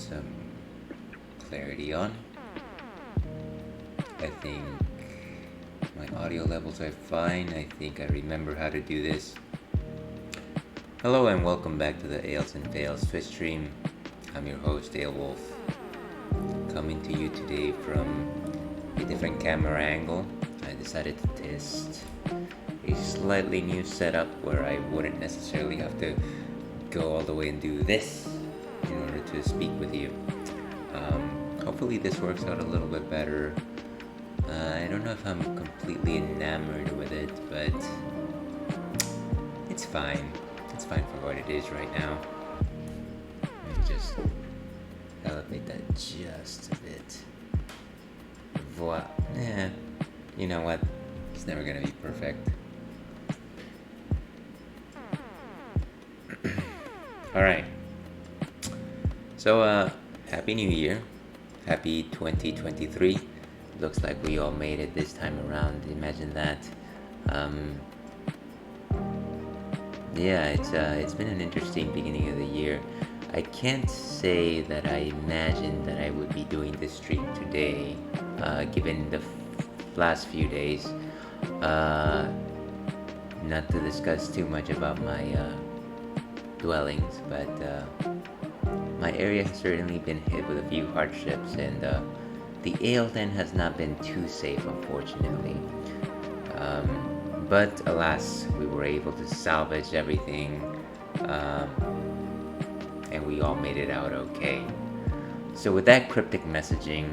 some clarity on. I think my audio levels are fine. I think I remember how to do this. Hello and welcome back to the Ales and Fails Twitch stream. I'm your host, Ailwolf, coming to you today from a different camera angle. I decided to test a slightly new setup where I wouldn't necessarily have to go all the way and do this in order to speak with you. Hopefully this works out a little bit better. I don't know if I'm completely enamored with it, but it's fine. It's fine for what it is right now. Let me just elevate that just a bit. Voila. You know what? It's never gonna be perfect. Alright. So, Happy New Year. Happy 2023. Looks like we all made it this time around. Imagine that. It's been an interesting beginning of the year. I can't say that I imagined that I would be doing this stream today, given the last few days. Not to discuss too much about my dwellings, but my area has certainly been hit with a few hardships, and the ale den has not been too safe, unfortunately. But alas, we were able to salvage everything, and we all made it out okay. So with that cryptic messaging,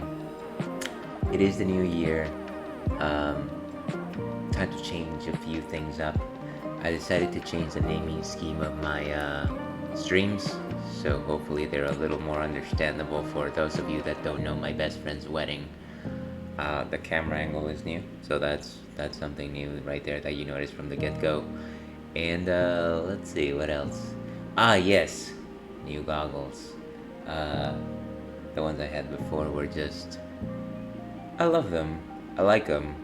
it is the new year. Time to change a few things up. I decided to change the naming scheme of my streams, so hopefully they're a little more understandable for those of you that don't know my best friend's wedding. The camera angle is new, so that's something new right there that you noticed from the get-go. And let's see, what else? Yes, new goggles. The ones I had before were just... I love them. I like them.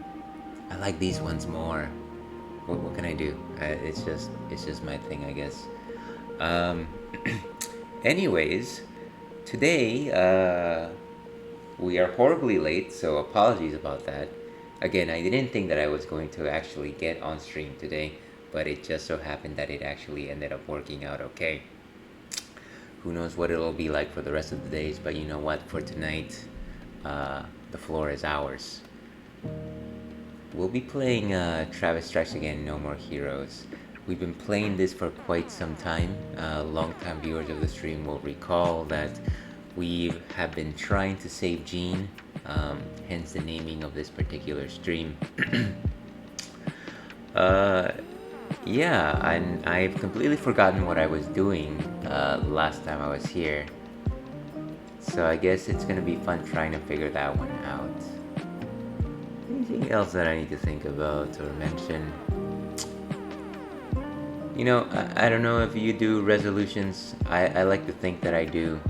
I like these ones more. What can I do? It's just my thing, I guess. Anyways, today we are horribly late, so apologies about that. Again, I didn't think that I was going to actually get on stream today, but it just so happened that it actually ended up working out okay. Who knows what it'll be like for the rest of the days, but you know what? For tonight, the floor is ours. We'll be playing Travis Strikes Again, No More Heroes. We've been playing this for quite some time. Long-time viewers of the stream will recall that we have been trying to save Gene, hence the naming of this particular stream. I've completely forgotten what I was doing last time I was here. So I guess it's gonna be fun trying to figure that one out. Anything else that I need to think about or mention? You know, I don't know if you do resolutions. I like to think that I do.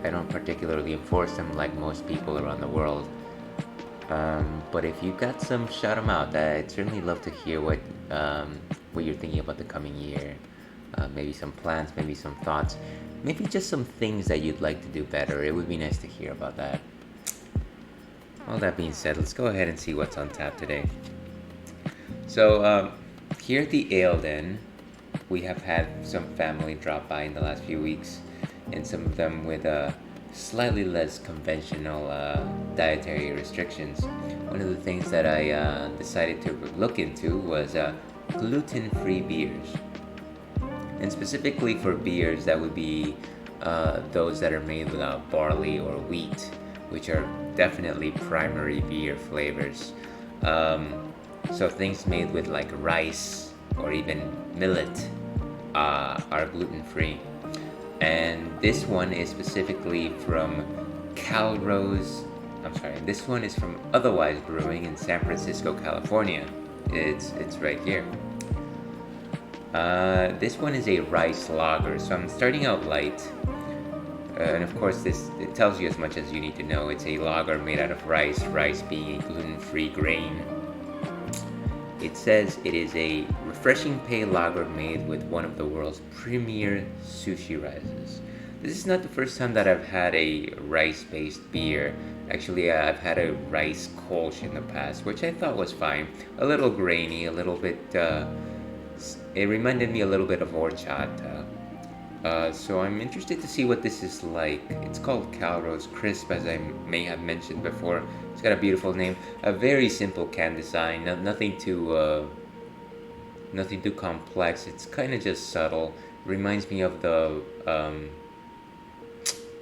I don't particularly enforce them like most people around the world. But if you got some, shout them out. I'd certainly love to hear what you're thinking about the coming year. Maybe some plans, maybe some thoughts. Maybe just some things that you'd like to do better. It would be nice to hear about that. All that being said, let's go ahead and see what's on tap today. So, here at the Ale Den, we have had some family drop by in the last few weeks, and some of them with slightly less conventional dietary restrictions. One of the things that I decided to look into was gluten-free beers. And specifically for beers, that would be those that are made without barley or wheat, which are definitely primary beer flavors. So things made with like rice or even millet are gluten-free. And this one is specifically from this one is from Otherwise Brewing in San Francisco, California. It's right here. This one is a rice lager, so I'm starting out light. And of course, it tells you as much as you need to know. It's a lager made out of rice being a gluten-free grain. It says it is a refreshing pale lager made with one of the world's premier sushi rices. This is not the first time that I've had a rice-based beer. Actually, I've had a rice kolsch in the past, which I thought was fine. A little grainy, a little bit. It reminded me a little bit of horchata. So I'm interested to see what this is like. It's called Calrose Crisp, as I may have mentioned before. It's got a beautiful name, a very simple can design, nothing too complex. It's kind of just subtle. Reminds me of the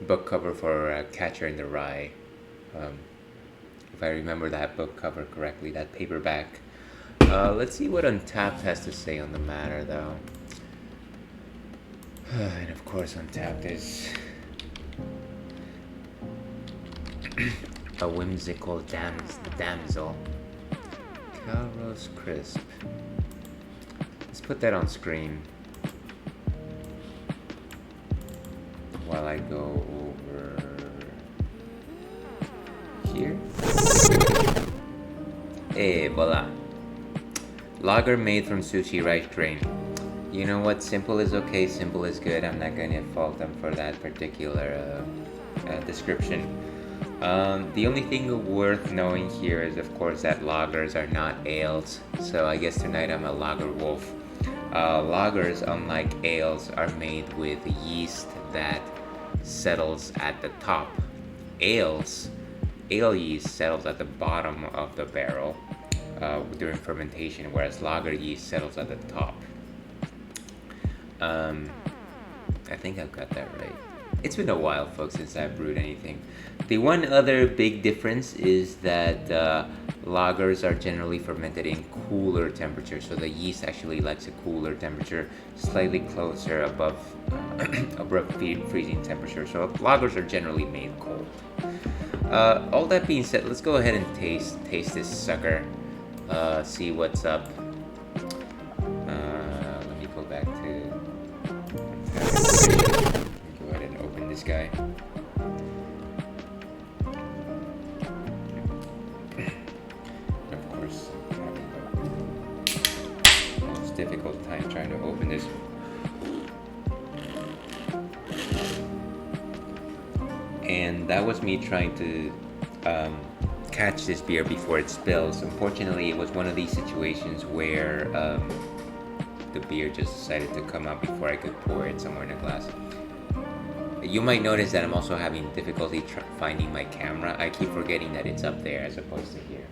book cover for Catcher in the Rye. Um, if I remember that book cover correctly, that paperback. Let's see what Untapped has to say on the matter, though. And of course, Untapped is a whimsical damsel. Calrose Crisp. Let's put that on screen while I go over here. Hey, voila. Lager made from sushi rice grain. You know what? Simple is okay, simple is good. I'm not going to fault them for that particular description. The only thing worth knowing here is, of course, that lagers are not ales. So I guess tonight I'm a lager wolf. Lagers, unlike ales, are made with yeast that settles at the top. Ale yeast settles at the bottom of the barrel during fermentation, whereas lager yeast settles at the top. I think I've got that right. It's been a while, folks, since I've brewed anything. The one other big difference is that lagers are generally fermented in cooler temperature, so the yeast actually likes a cooler temperature, slightly closer above freezing temperature. So lagers are generally made cold. All that being said, let's go ahead and taste this sucker. See what's up. Let me go back to. Go ahead and open this guy. Of course, I'm having the most difficult time trying to open this. And that was me trying to catch this beer before it spills. Unfortunately, it was one of these situations where the beer just decided to come out before I could pour it somewhere in a glass. You might notice that I'm also having difficulty finding my camera. I keep forgetting that it's up there as opposed to here.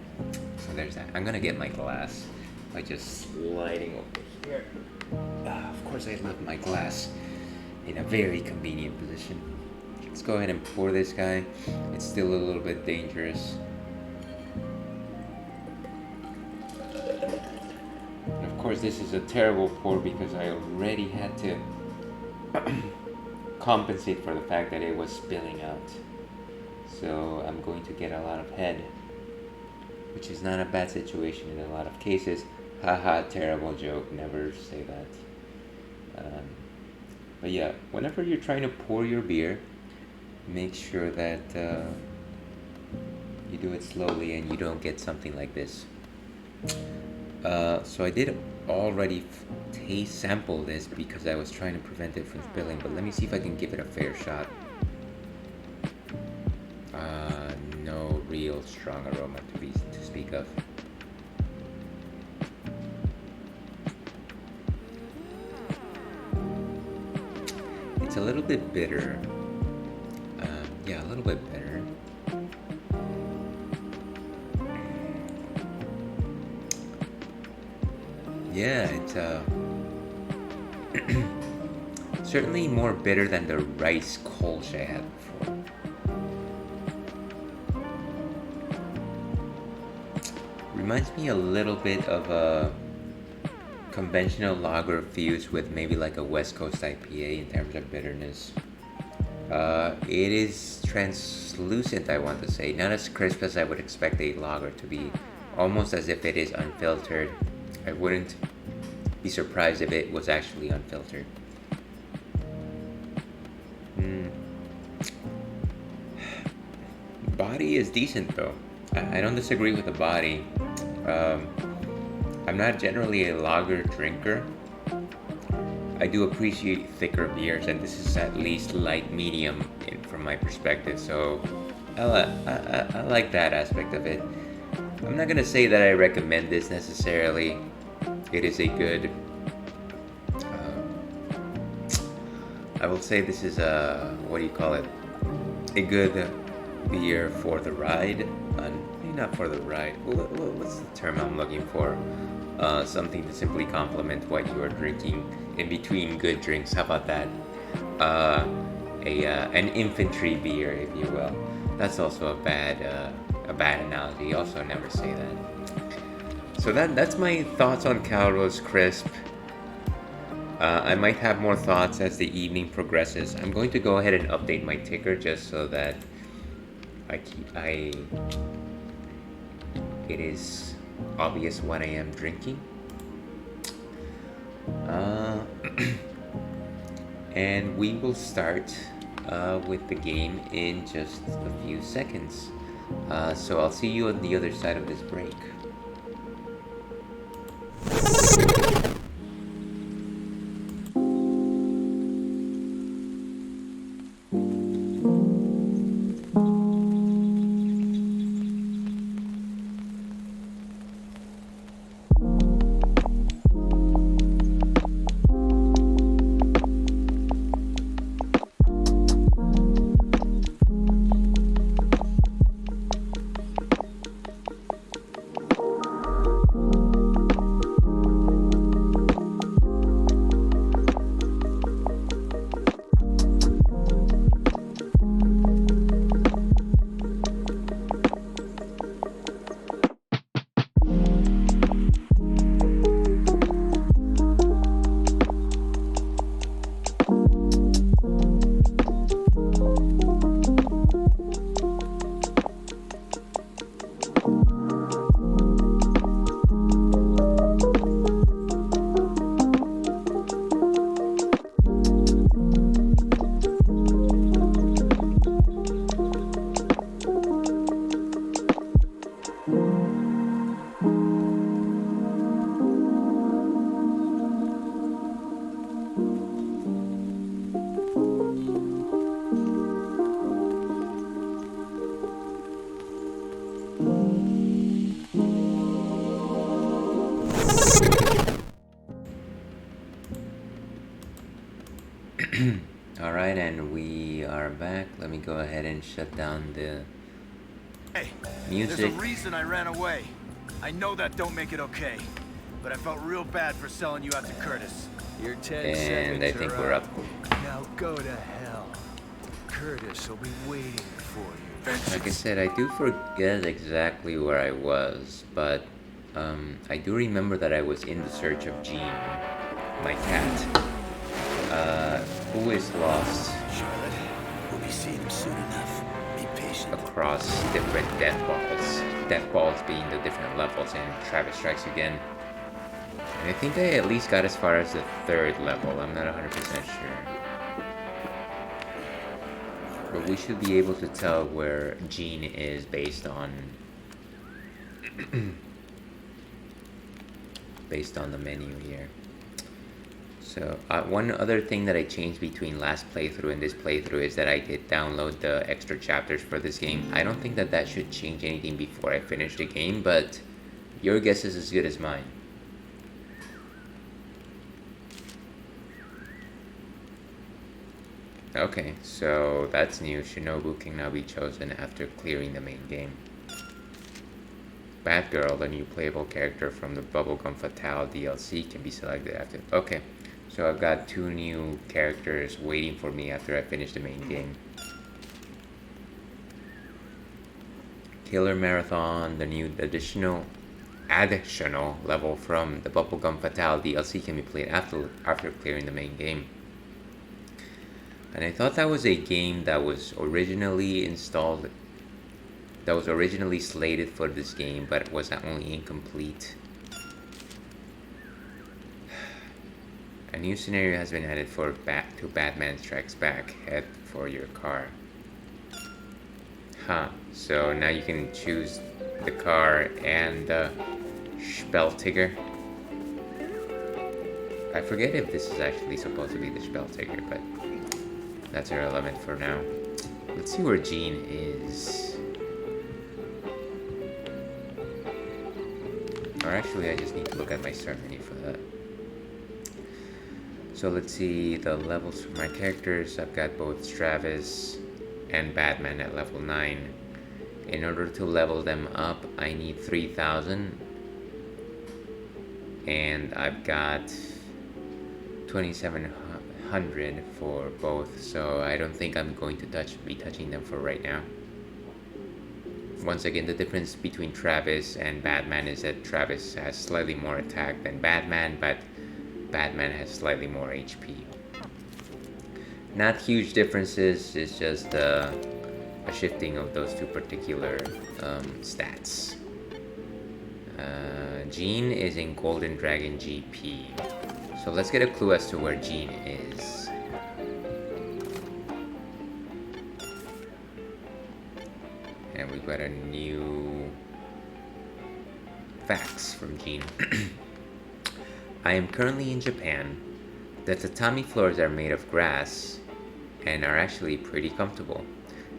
So there's that. I'm gonna get my glass by just sliding over here. Of course, I left my glass in a very convenient position. Let's go ahead and pour this guy. It's still a little bit dangerous. And of course, this is a terrible pour because I already had to compensate for the fact that it was spilling out. So I'm going to get a lot of head, which is not a bad situation in a lot of cases. Haha, terrible joke. Never say that. But yeah, whenever you're trying to pour your beer, make sure that you do it slowly and you don't get something like this. So I did already sample this because I was trying to prevent it from spilling, but let me see if I can give it a fair shot. No real strong aroma to speak of. It's a little bit bitter. Yeah, a little bit bitter. Yeah, it's certainly more bitter than the rice kolsch I had before. Reminds me a little bit of a conventional lager fused with maybe like a West Coast IPA in terms of bitterness. It is translucent, I want to say, not as crisp as I would expect a lager to be, almost as if it is unfiltered. I wouldn't be surprised if it was actually unfiltered. Body is decent though. I don't disagree with the body. I'm not generally a lager drinker. I do appreciate thicker beers, and this is at least light medium from my perspective. So I like that aspect of it. I'm not gonna say that I recommend this necessarily. It is a good. I will say this is a, what do you call it? A good beer for the ride. Maybe not for the ride. What's the term I'm looking for? Something to simply complement what you are drinking in between good drinks. How about that? An infantry beer, if you will. That's also a bad analogy. Also, never say that. So that's my thoughts on Calrose Crisp. I might have more thoughts as the evening progresses. I'm going to go ahead and update my ticker just so that it is obvious what I am drinking. And we will start with the game in just a few seconds. So I'll see you on the other side of this break. Alright, and we are back. Let me go ahead and shut down the music. There's a reason I ran away. I know that don't make it okay, but I felt real bad for selling you out to Curtis. Your 10 And seconds I think are we're up. Now go to hell. Curtis will be waiting for you. Like I said, I do forget exactly where I was, but I do remember that I was in the search of Jean, my cat, who is lost Charlotte, we'll be seeing him soon enough. Be patient. across different death balls. Death balls being the different levels in Travis Strikes Again. And I think I at least got as far as the 3rd level. I'm not 100% sure. But we should be able to tell where Jean is based on the menu here. So one other thing that I changed between last playthrough and this playthrough is that I did download the extra chapters for this game. I don't think that should change anything before I finish the game, but your guess is as good as mine. Okay, so that's new. Shinobu can now be chosen after clearing the main game. Batgirl, the new playable character from the Bubblegum Fatale DLC, can be selected after. Okay, so I've got 2 new characters waiting for me after I finish the main game. Killer Marathon, the new additional level from the Bubblegum Fatale DLC, can be played after clearing the main game. And I thought that was a game that was originally installed, that was originally slated for this game, but was only incomplete. A new scenario has been added for Batman Strikes Back. Head for your car. Huh. So now you can choose the car and the Spelltigger. I forget if this is actually supposed to be the spell taker, but that's irrelevant for now. Let's see where Jean is. Or actually, I just need to look at my start menu for that. So let's see the levels for my characters. I've got both Travis and Batman at level 9. In order to level them up, I need 3,000. And I've got 2,700 for both, so I don't think I'm going to be touching them for right now. Once again, the difference between Travis and Batman is that Travis has slightly more attack than Batman, but Batman has slightly more HP. Not huge differences, it's just a shifting of those two particular stats. Jean is in Golden Dragon GP. So let's get a clue as to where Jean is. And we've got a new facts from Jean. I am currently in Japan. The tatami floors are made of grass and are actually pretty comfortable.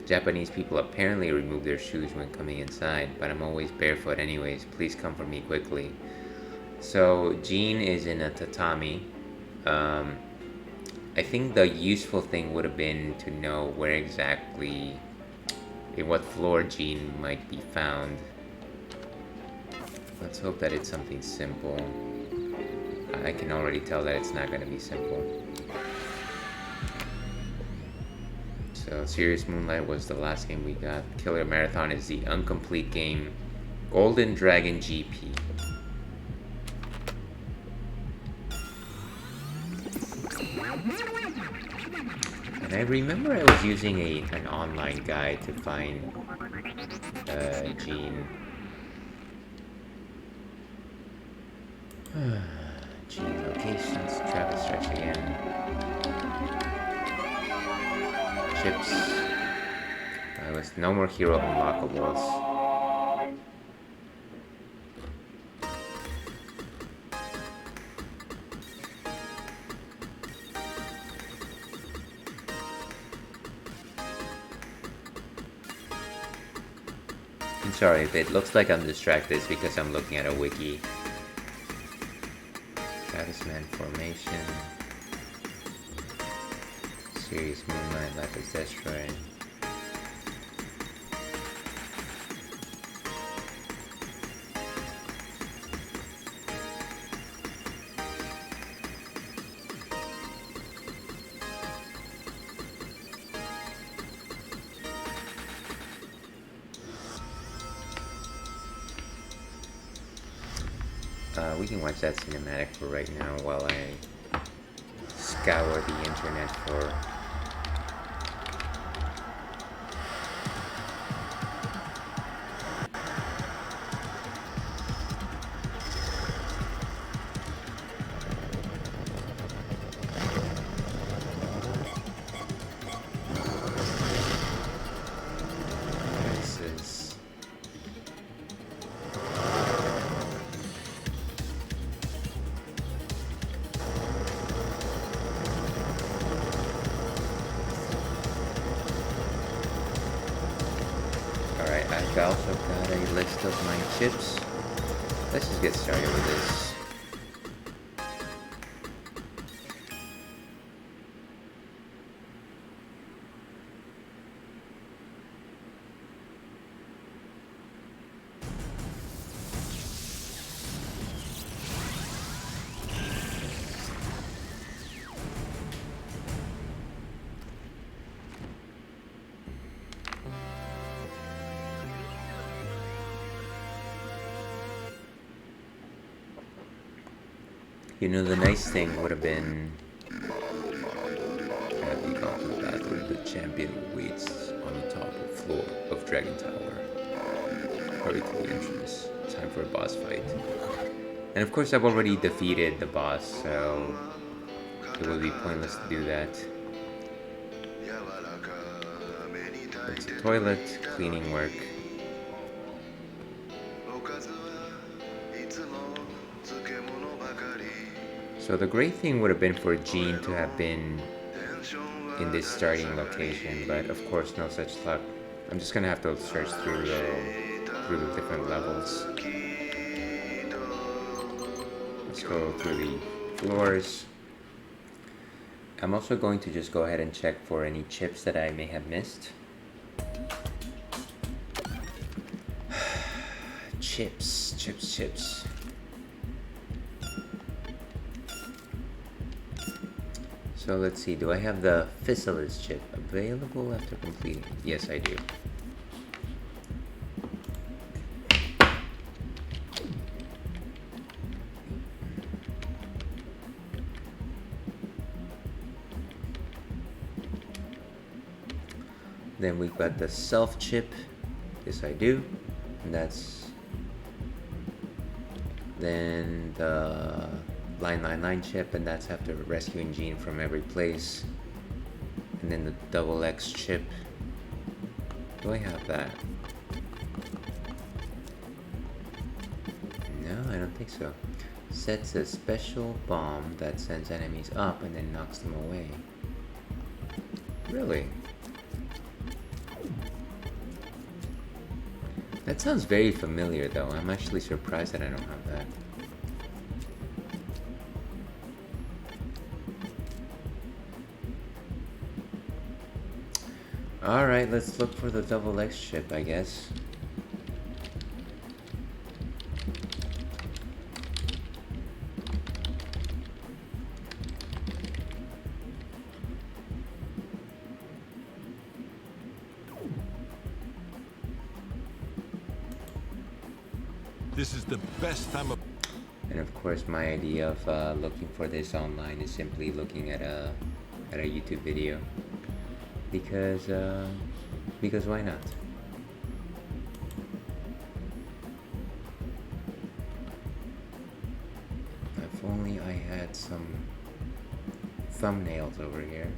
Japanese people apparently remove their shoes when coming inside, but I'm always barefoot anyways. Please come for me quickly. So Jean is in a tatami. I think the useful thing would have been to know where exactly, in what floor Jean might be found. Let's hope that it's something simple. I can already tell that it's not going to be simple. So Serious Moonlight was the last game we got. Killer Marathon is the incomplete game. Golden Dragon GP. And I remember I was using an online guide to find Jean. Jean locations, Travis Stretch again. Chips. I was no more hero unlockables. I'm sorry if it looks like I'm distracted, it's because I'm looking at a wiki. Travis Man formation. Serious Moonlight, Life is Destroyed. We can watch that cinematic for right now while I scour the internet for prices. Alright, I've also got a list of my chips. Let's just get started with this. You know, the nice thing would have been have you gone to the bathroom. The champion waits on the top floor of Dragon Tower. Hurry to the entrance. Time for a boss fight. And of course, I've already defeated the boss, so it would be pointless to do that. It's a toilet, cleaning work. So the great thing would have been for Jean to have been in this starting location, but of course no such luck. I'm just gonna have to search through the different levels. Let's go through the floors. I'm also going to just go ahead and check for any chips that I may have missed. Chips. So let's see, do I have the Physalis chip available after completing? Yes, I do. Then we've got the self chip. Yes, I do. And that's... Then the line chip, and that's after rescuing Jean from every place. And then the double X chip. Do I have that? No, I don't think so. Sets a special bomb that sends enemies up and then knocks them away. Really? That sounds very familiar though. I'm actually surprised that I don't have that. Alright, let's look for the double X chip, I guess. This is the best time of... And of course, my idea of looking for this online is simply looking at a YouTube video, because why not? If only I had some thumbnails over here.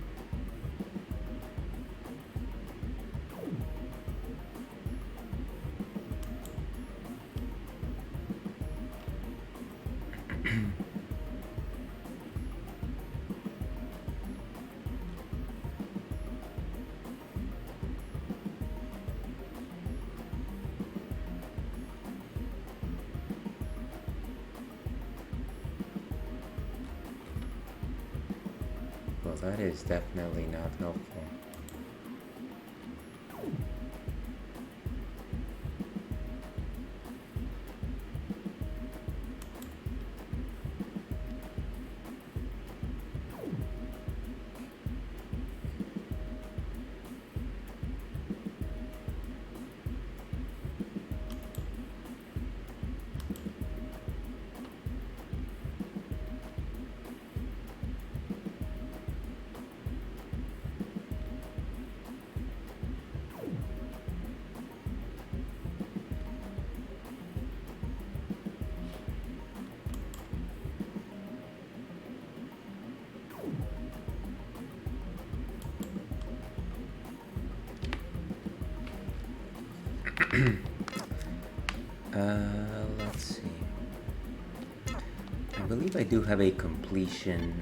Well, that is definitely not helpful. Let's see. I believe I do have a completion.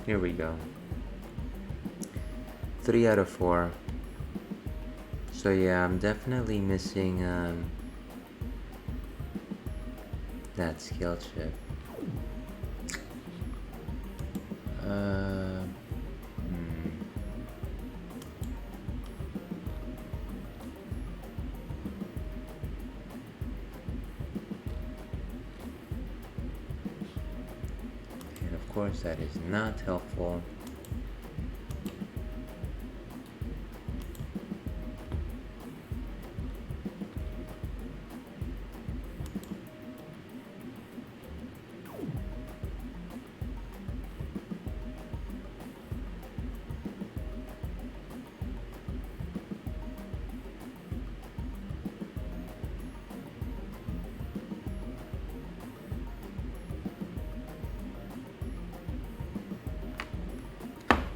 Here we go. 3 out of 4. So yeah, I'm definitely missing that skill chip. And of course that is not helpful.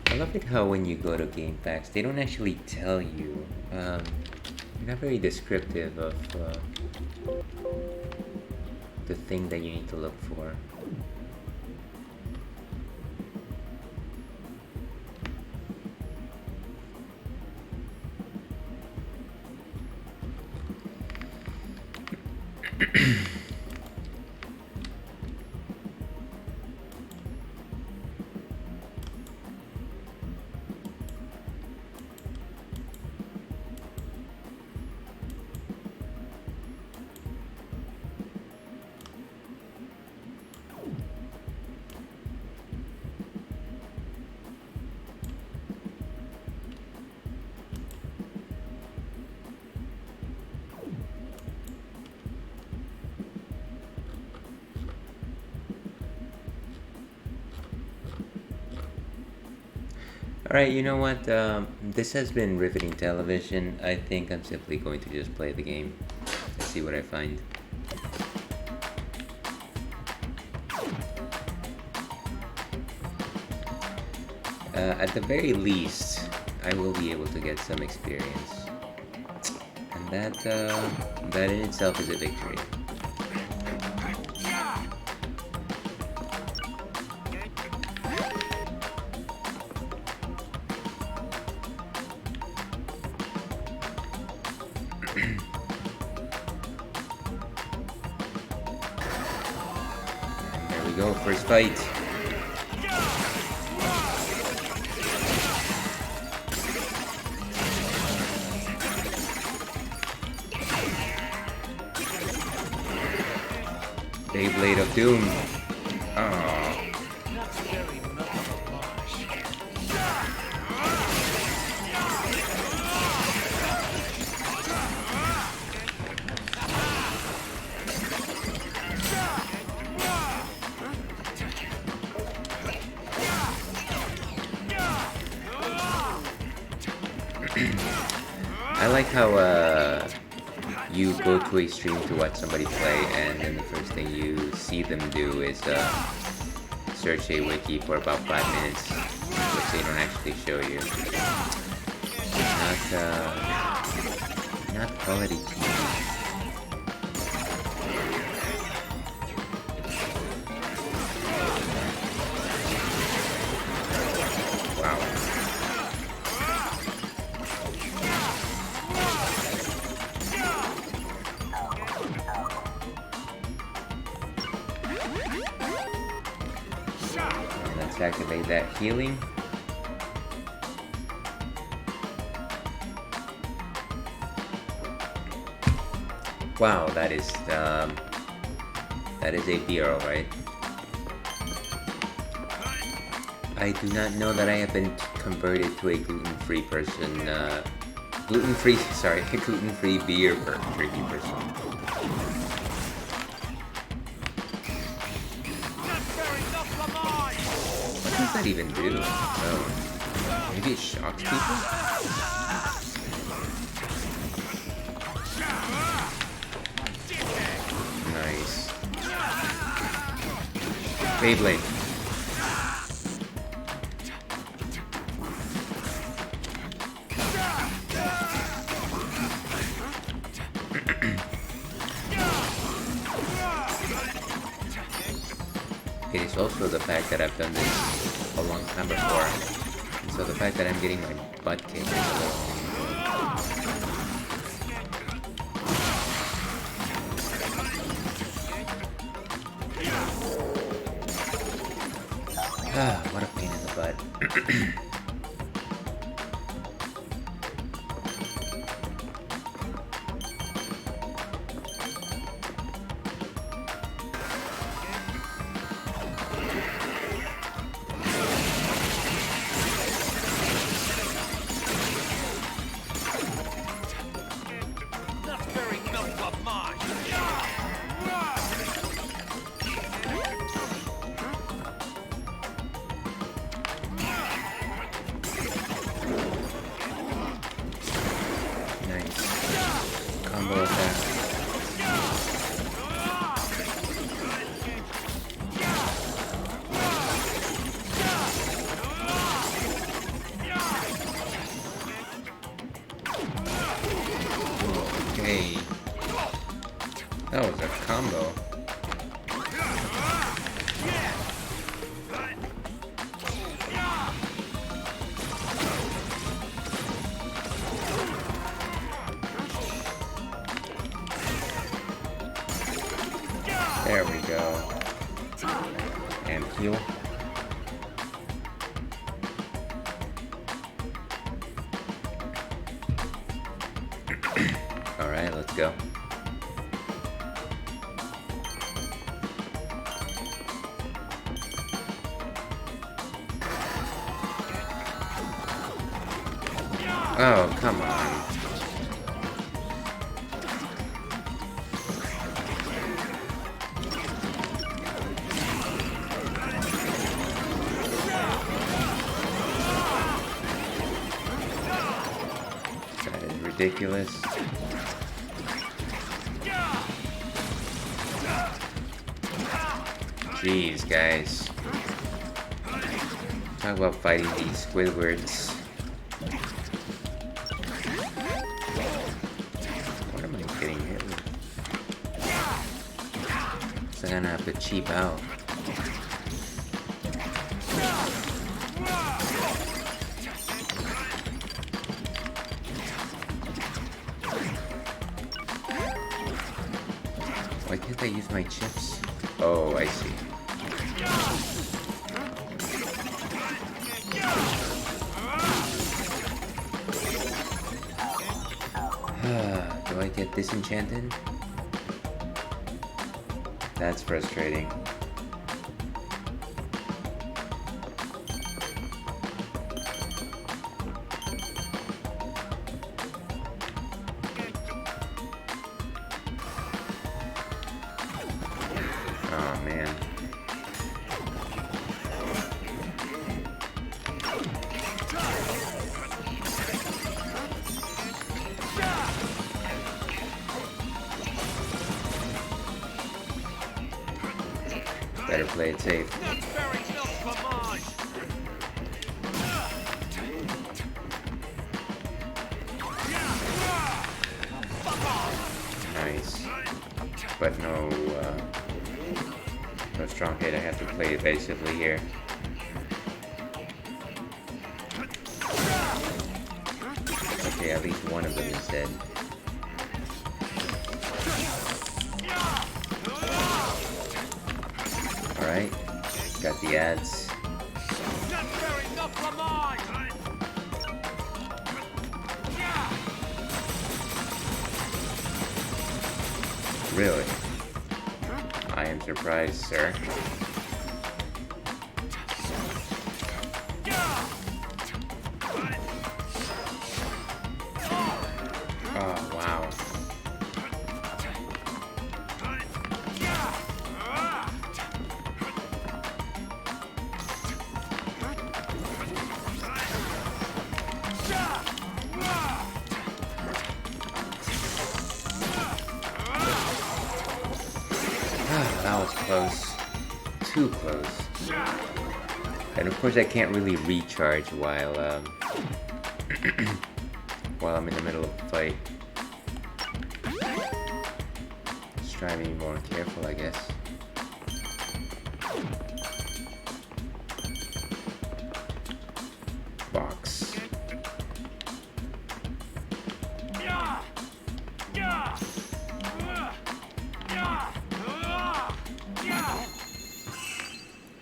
I love it how when you go to game facts, they don't actually tell you. They're not very descriptive of the thing that you need to look for. Alright, you know what? This has been riveting television. I think I'm simply going to just play the game. Let's see what I find. At the very least, I will be able to get some experience. And that in itself is a victory. There we go, first fight. Blade of Doom. Oh. I like how you go to a stream to watch somebody play, and then the first thing you see them do is search a wiki for about 5 minutes, which they don't actually show you. Not quality TV. Activate that healing. Wow, that is a beer, alright. I do not know that I have been converted to a gluten-free person. Gluten-free beer drinking person. What does that even do? Oh, maybe it shocks people? Nice. Beyblade. It is also the fact that I've done this a long time before, and so the fact that I'm getting my butt kicked is a little... what a pain in the butt. That was a combo. There we go. And heal. Alright, let's go. Oh, come on. That is ridiculous. Jeez, guys. Talk about fighting these Squidwards. What am I getting hit with? So I'm gonna have to cheap out. Why can't I use my chips? Oh, I see. Do I get disenchanted? That's frustrating. Oh man. Better play it safe. Nice. But no strong hit. I have to play evasively here. Okay, at least one of them is dead. Alright, got the ads. Really? I am surprised, sir. Oh, wow. That was close. Too close. And of course I can't really recharge while while I'm in the middle of the fight. Just try to be more careful, I guess. Box.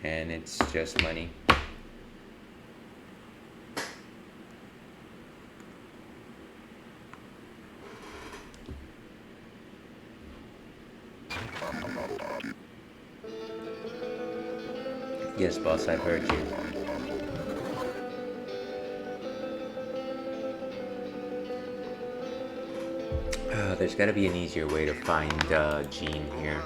And it's just money. Yes, boss, I've heard you. There's gotta be an easier way to find Jean here.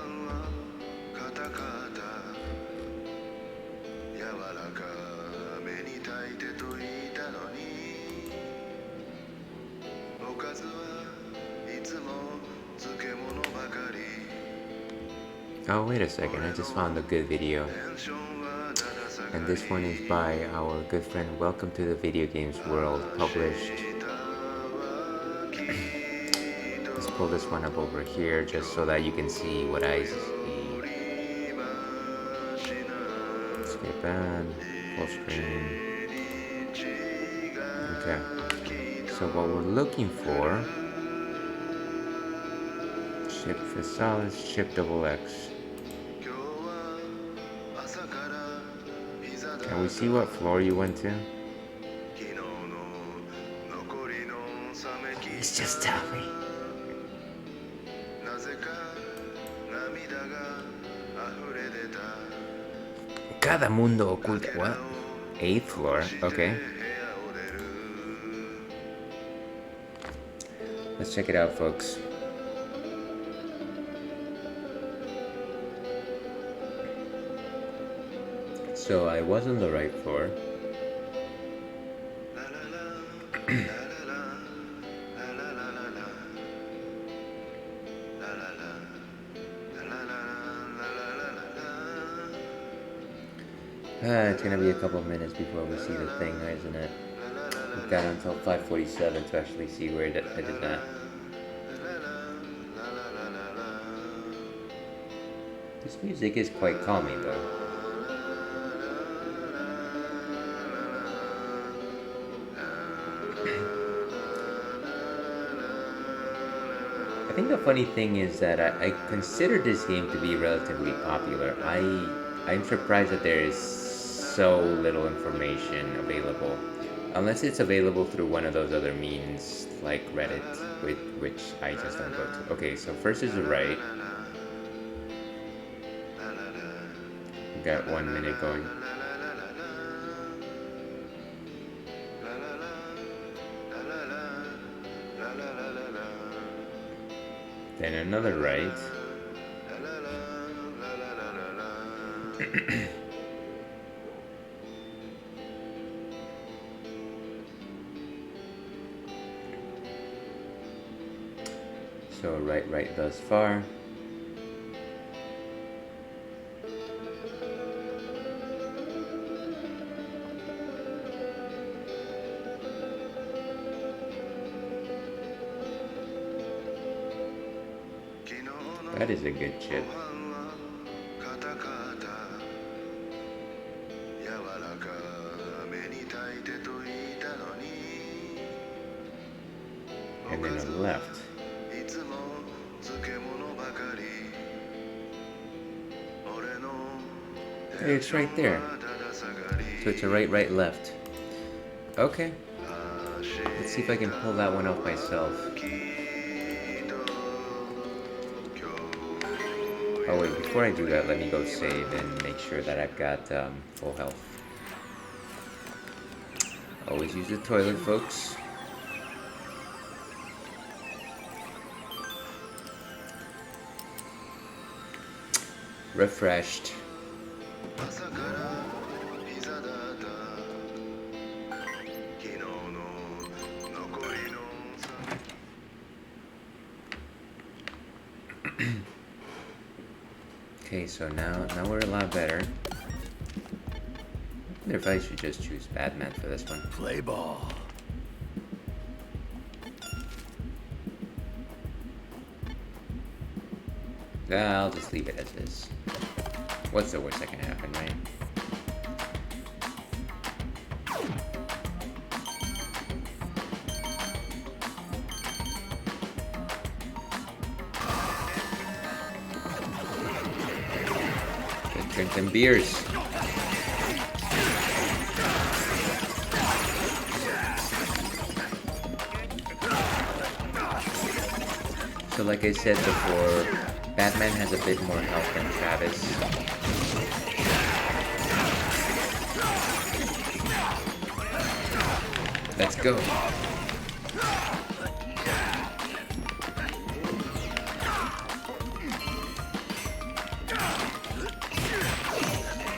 Oh, wait a second, I just found a good video. And this one is by our good friend Welcome to the Video Games World, published. Let's pull this one up over here just so that you can see what I see. Skip and full screen. Okay. So what we're looking for, ship for solids, ship double X. Can we see what floor you went to? Please just tell me. Cada mundo oculto. What? 8th floor. Okay. Let's check it out, folks. So I was on the right floor. It's gonna be a couple of minutes before we see the thing, isn't it? We've got until 5:47 to actually see where it is at. This music is quite calming, though. I think the funny thing is that I consider this game to be relatively popular. I'm surprised that there is so little information available. Unless it's available through one of those other means, like Reddit, which I just don't go to. Okay, so first is the right. We've got 1 minute going. Then another right. So right thus far. That is a good chip. And then on the left. Hey, it's right there. So it's a right, left. Okay. Let's see if I can pull that one off myself. Oh wait, before I do that, let me go save and make sure that I've got full health. Always use the toilet, folks. Refreshed. Okay, so now we're a lot better. I wonder if I should just choose Batman for this one. Play ball. I'll just leave it as is. What's the worst that can happen, right? Let's drink them beers. So like I said before, Batman has a bit more health than Travis. Let's go.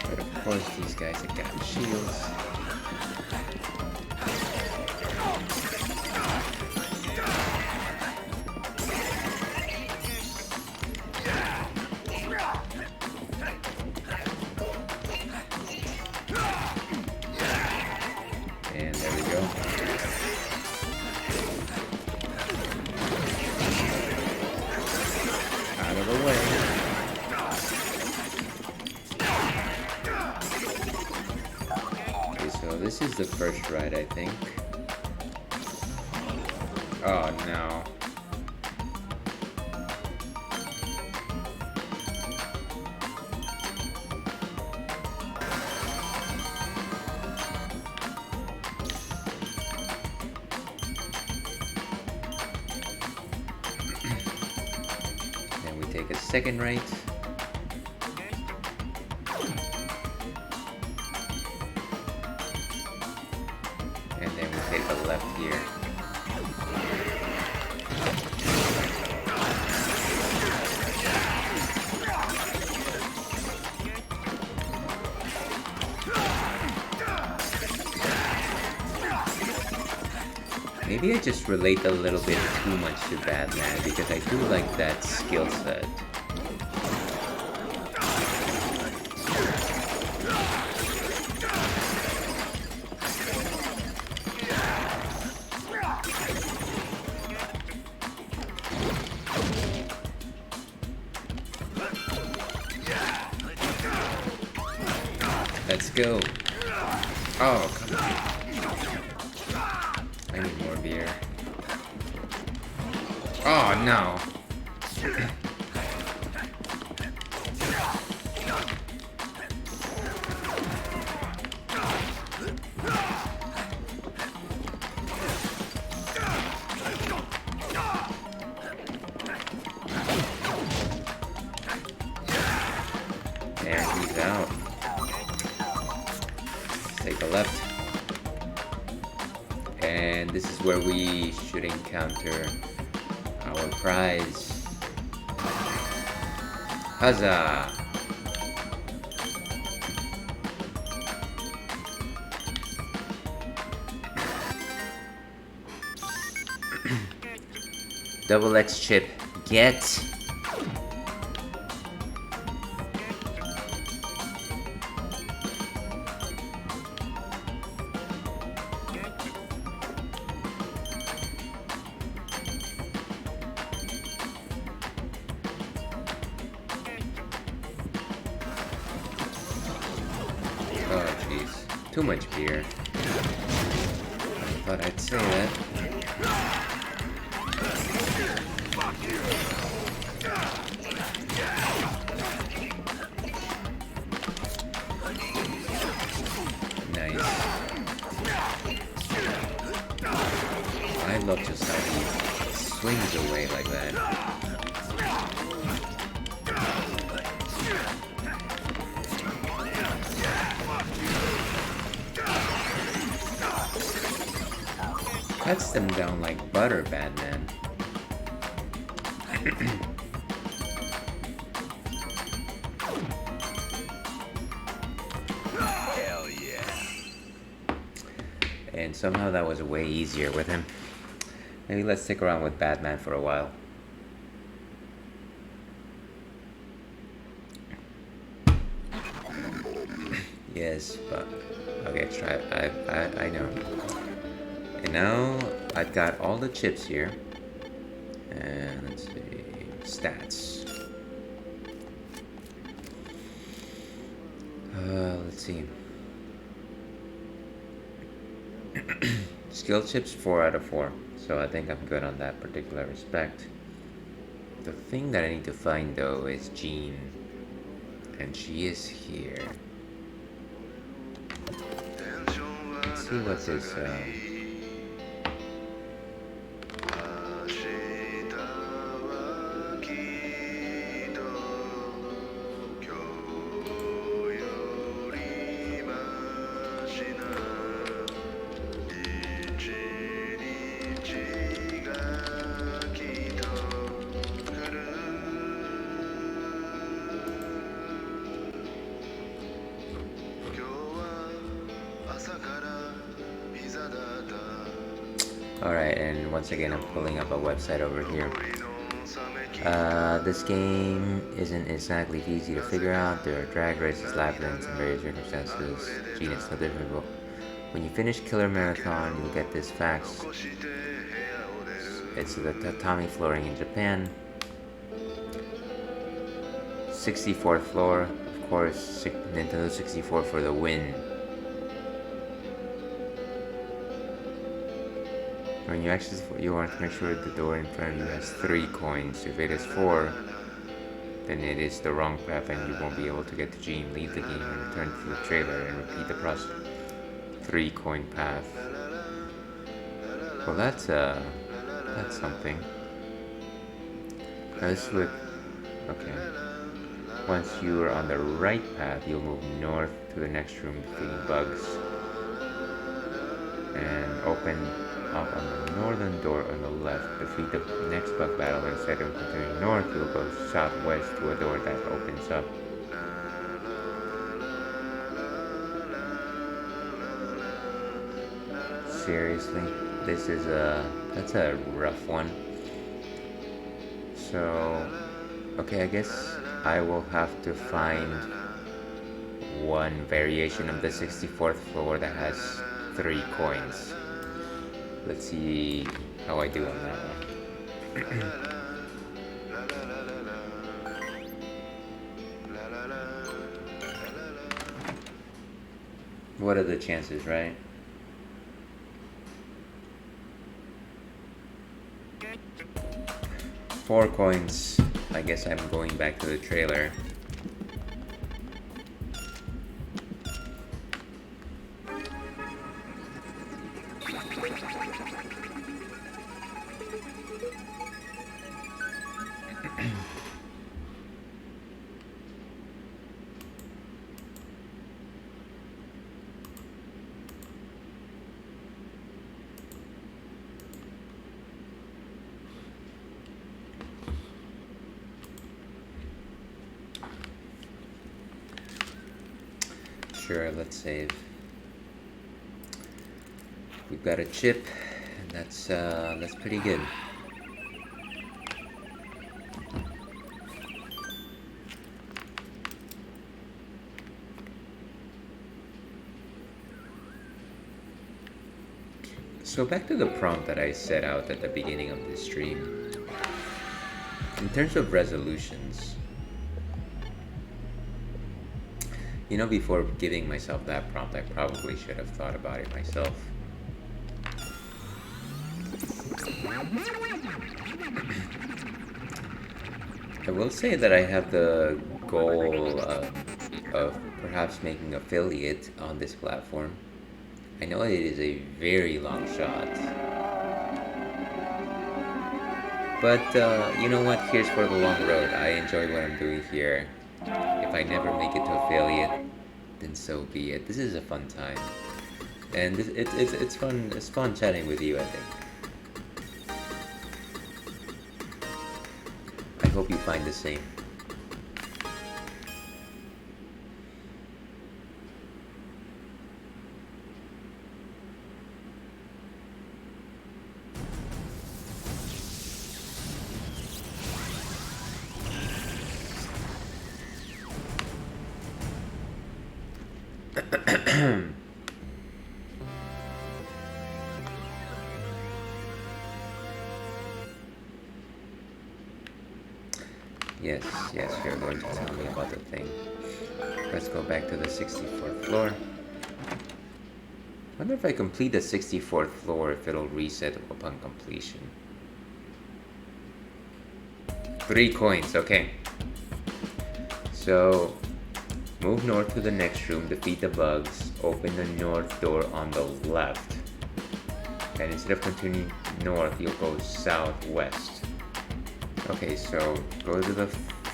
But of course these guys have got shields. And there we go. Out of the way. Okay, so this is the first ride, I think. Oh no. take a second right. And then we take a left here. Maybe I just relate a little bit too much to Batman because I do like that skill set. Let's go. Oh, come on. I need more beer. Oh, no. There, he's out. Take a left. And this is where we should encounter our prize. Huzzah! Double X chip. Get! Oh jeez, too much beer. Thought I'd say that. Nice. I love just how he swings away like that. Cuts them down like butter, Batman. Hell yeah. And somehow that was way easier with him. Maybe let's stick around with Batman for a while. Yes, but okay, try. I know. And now I've got all the chips here. And let's see, stats. Let's see. Skill chips 4 out of 4. So I think I'm good on that particular respect. The thing that I need to find though is Jean. And she is here. Let's see what this Alright, and once again I'm pulling up a website over here. This game isn't exactly easy to figure out. There are drag races, labyrinths, and various circumstances. Gene, it's so difficult. When you finish Killer Marathon, you'll get this fax. It's the tatami flooring in Japan. 64th floor, of course, Nintendo 64 for the win. When you access, you want to make sure the door in front of you has 3 coins. If it is 4, then it is the wrong path and you won't be able to get to Gene. Leave the game and return to the trailer and repeat the process. 3 coin path. Well, that's something. This would Okay. Once you are on the right path, you'll move north to the next room, defeating bugs, and open up on the northern door on the left. Defeat the next bug battle. Instead of continuing north, you'll go southwest to a door that opens up. Seriously, that's a rough one. So, okay, I guess I will have to find one variation of the 64th floor that has 3 coins. Let's see how I do on that one. What are the chances, right? Four coins. I guess I'm going back to the trailer. Sure, let's save. We've got a chip, and that's pretty good. So back to the prompt that I set out at the beginning of this stream. In terms of resolutions, you know, before giving myself that prompt, I probably should have thought about it myself. I will say that I have the goal of perhaps making affiliate on this platform. I know it is a very long shot. But you know what? Here's for the long road. I enjoy what I'm doing here. If I never make it to affiliate, then so be it. This is a fun time. And it's fun. It's fun chatting with you, I think. I hope you find the same. Yes, you're going to tell me about the thing. Let's go back to the 64th floor. Wonder if I complete the 64th floor, if it'll reset upon completion. 3 coins, okay. So, move north to the next room, defeat the bugs, open the north door on the left. And instead of continuing north, you'll go southwest. Okay, so go to the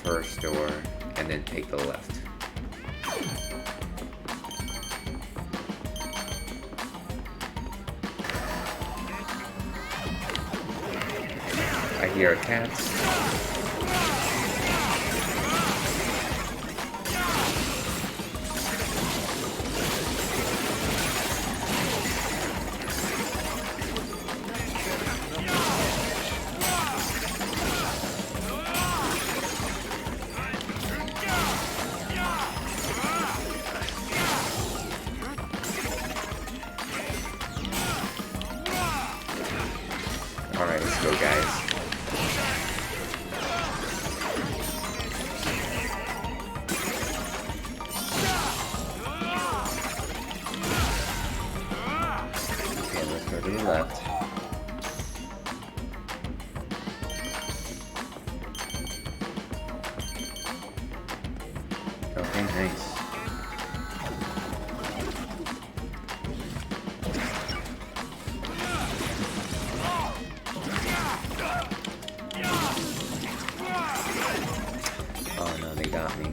first door and then take the left. I hear cats. Alright, let's go, guys. Okay, let's go to the left. Okay, nice. got me.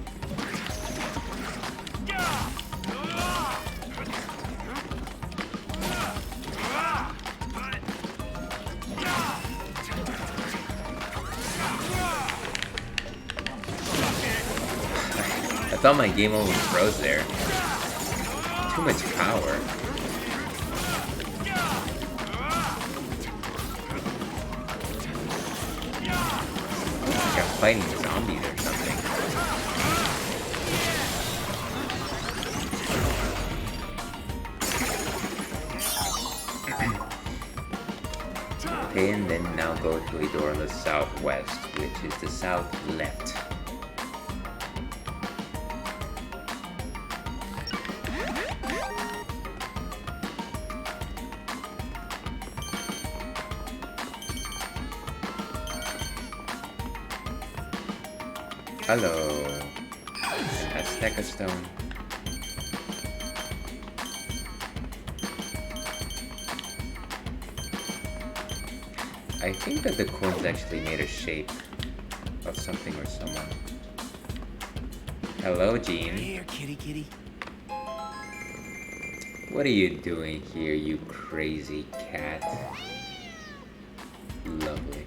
I thought my game almost froze there. Too much power. Like I'm fighting zombies or something. Okay, and then now go to a door on the southwest, which is the south left. Hello. Azteca stone. I think that the coins actually made a shape of something or someone. Hello, Jean. Here, kitty. What are you doing here, you crazy cat? Lovely.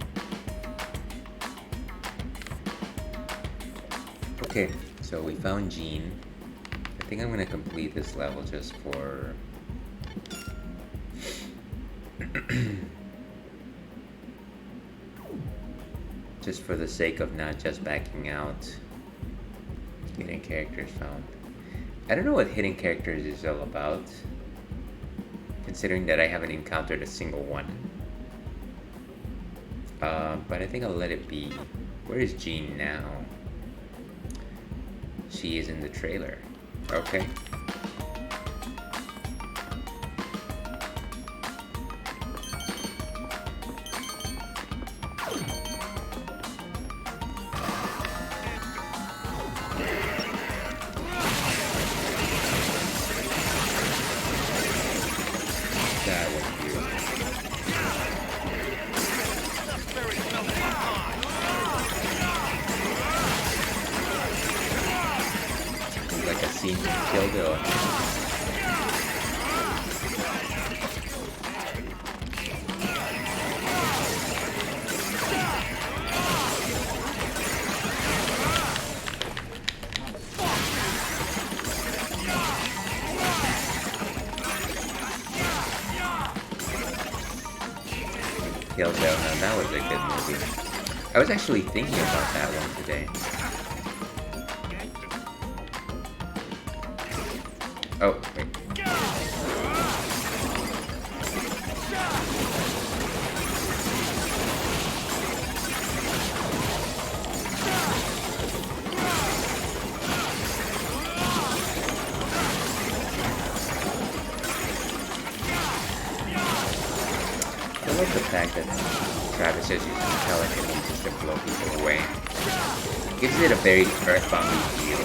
Okay, so we found Jean. I think I'm gonna complete this level just for... just for the sake of not just backing out. Hidden characters found. I don't know what hidden characters is all about, considering that I haven't encountered a single one. But I think I'll let it be. Where is Jean now? She is in the trailer. Okay. That was beautiful. Like a scene from Chillhop. Now that was a good movie. I was actually thinking about that one today. Oh, wait. I like the fact that Travis is using telekinesis to blow people away. Gives it a very earthbound feel.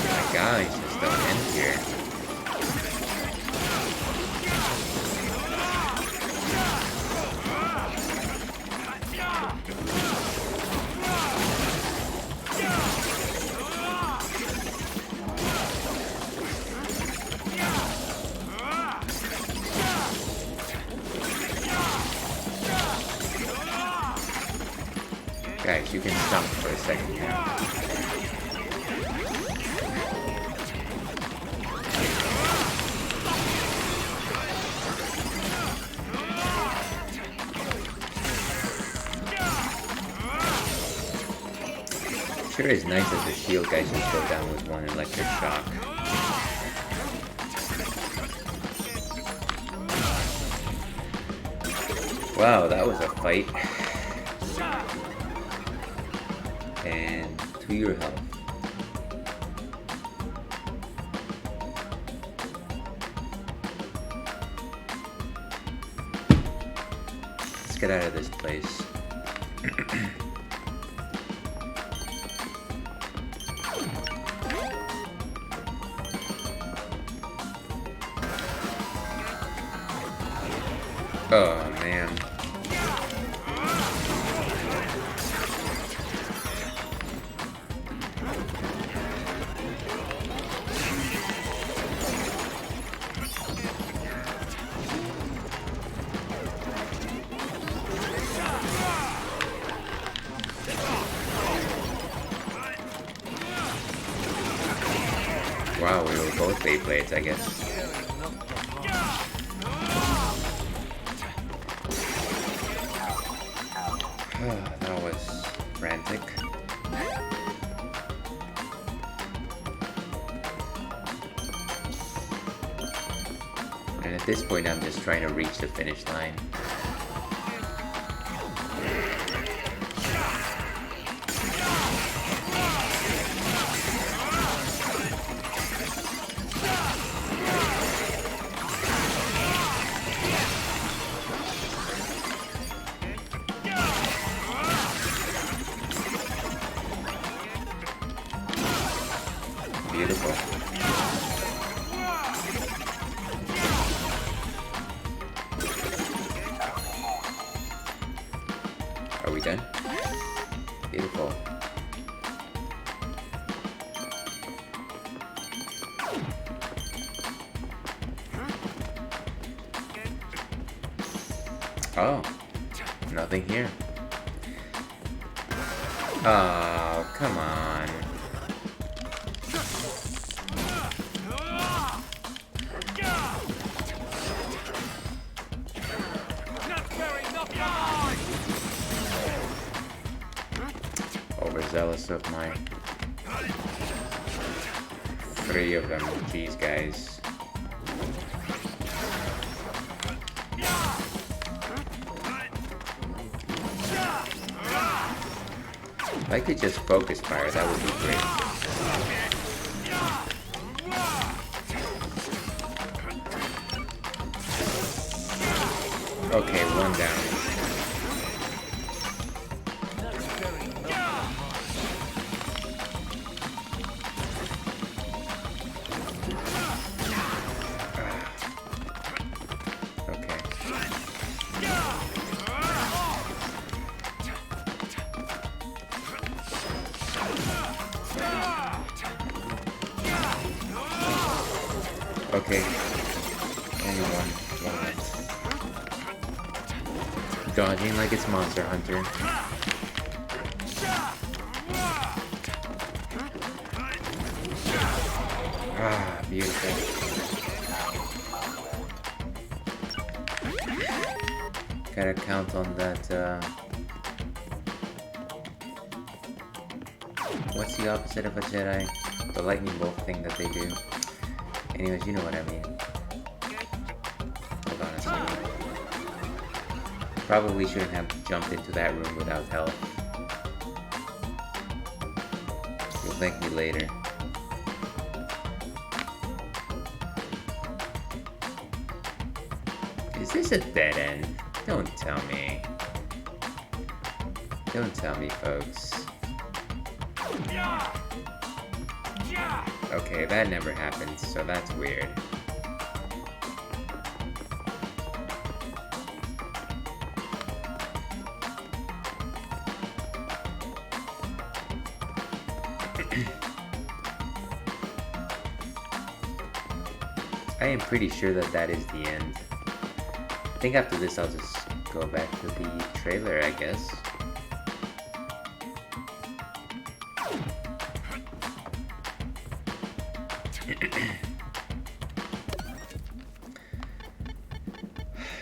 My God, he's just don't end here. Guys, you can stump for a second here. Sure is nice that the shield guys just go down with one electric shock. Wow, that was a fight. And to your health. Let's get out of this place. Oh, man. Wow, we were both Beyblades, I guess. That was frantic. And at this point, I'm just trying to reach the finish line. Beautiful. Are we done? Beautiful. Oh, nothing here. Oh, come on. Overzealous of my 3 of them. Jeez, guys. If I could just focus fire, that would be great. Okay, 1 down. Okay. Only one left. Dodging like it's Monster Hunter. Ah, beautiful. Gotta count on that, what's the opposite of a Jedi? The lightning bolt thing that they do. Anyways, you know what I mean. Hold on a second. Probably shouldn't have jumped into that room without help. You'll thank me later. Is this a dead end? Don't tell me. Don't tell me, folks. Okay, that never happens, so that's weird. I am pretty sure that that is the end. I think after this I'll just go back to the trailer, I guess.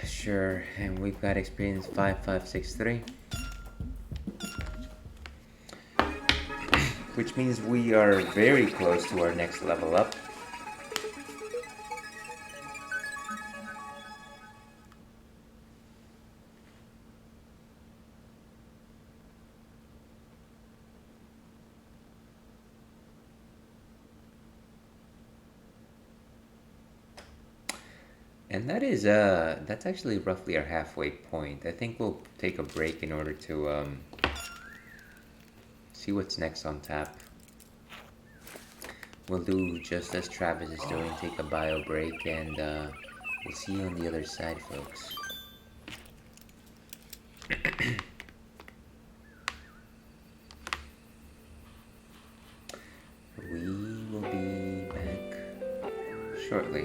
Sure, and we've got experience 5563. Which means we are very close to our next level up. And that is, that's actually roughly our halfway point. I think we'll take a break in order to, see what's next on tap. We'll do just as Travis is doing, take a bio break, and, we'll see you on the other side, folks. We will be back shortly.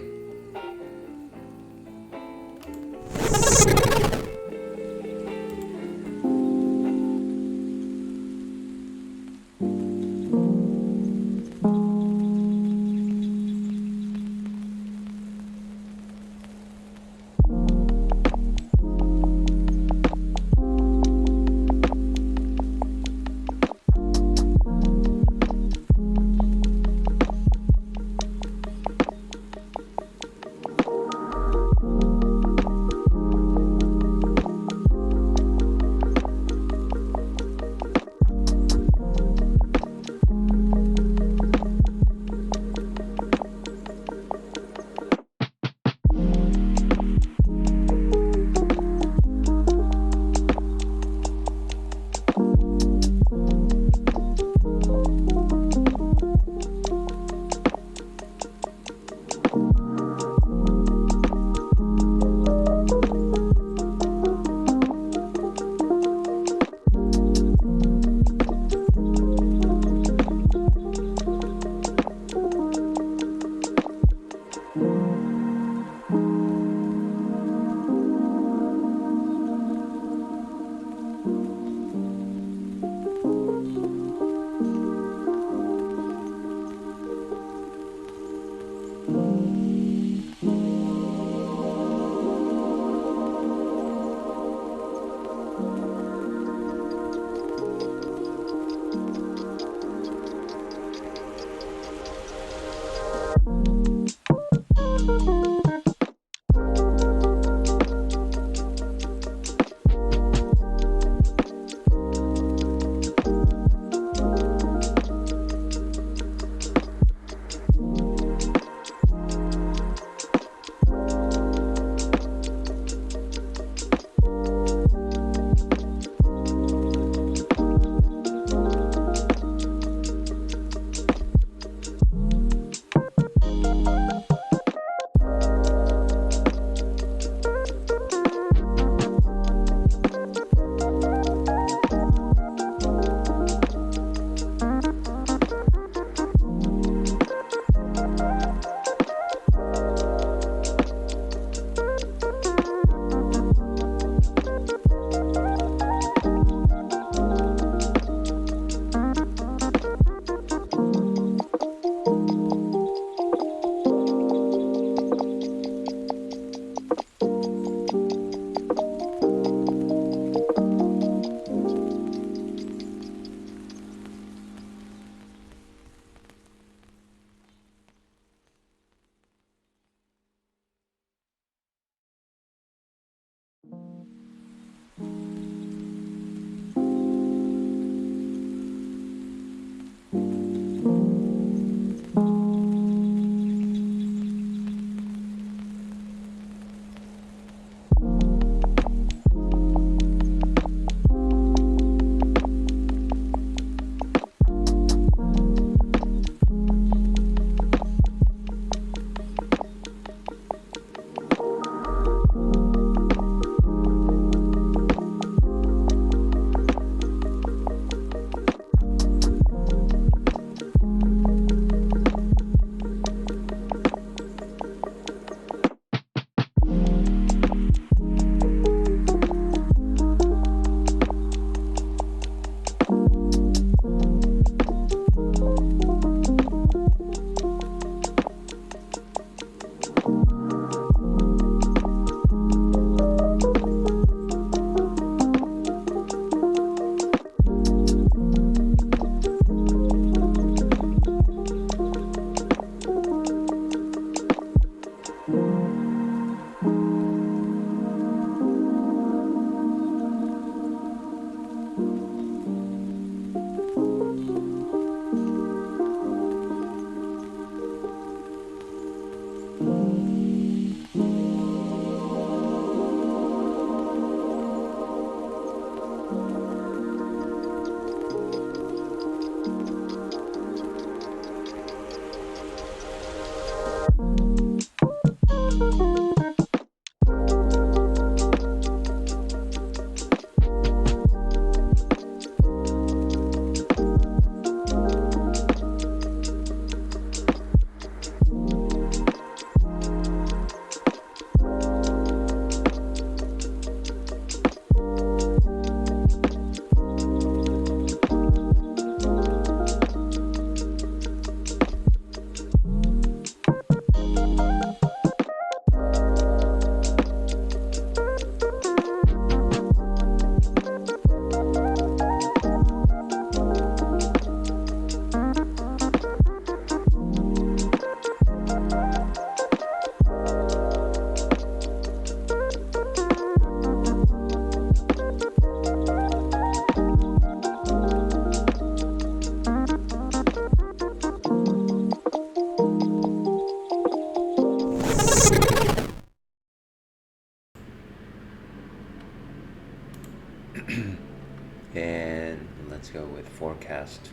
And let's go with forecast.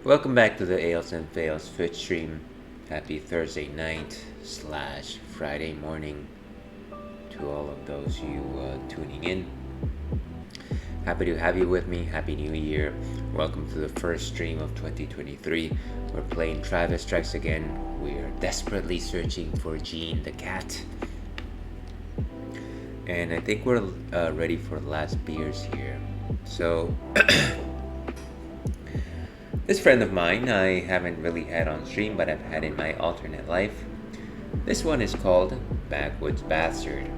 Welcome back to the Ales and Fails Twitch stream. Happy Thursday night / Friday morning to all of those you tuning in. Happy to have you with me. Happy New Year. Welcome to the first stream of 2023. We're playing Travis Strikes Again. We are desperately searching for Jean the cat. And I think we're ready for the last beers here. So, this friend of mine I haven't really had on stream, but I've had in my alternate life. This one is called Backwoods Bastard.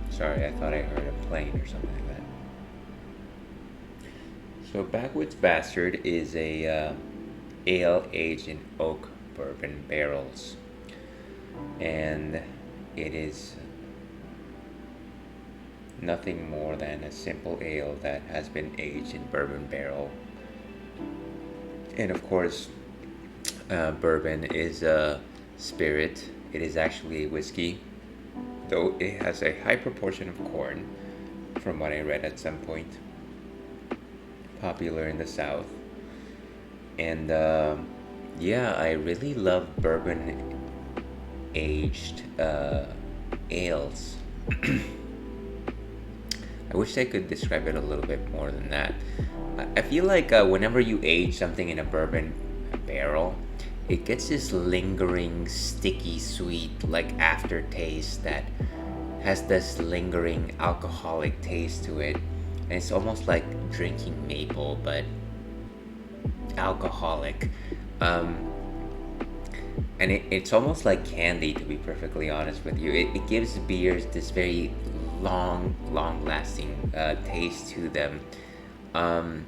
Sorry, I thought I heard a plane or something like that. So Backwoods Bastard is a ale aged in oak bourbon barrels, and it is nothing more than a simple ale that has been aged in bourbon barrel. And of course, bourbon is a spirit. It is actually a whiskey, though it has a high proportion of corn, from what I read at some point. Popular in the South. And yeah, I really love bourbon aged ales. I wish I could describe it a little bit more than that. I feel like whenever you age something in a bourbon barrel, it gets this lingering, sticky, sweet, like aftertaste that has this lingering alcoholic taste to it. And it's almost like drinking maple, but alcoholic. And it's almost like candy, to be perfectly honest with you. It gives beers this very long-lasting taste to them. And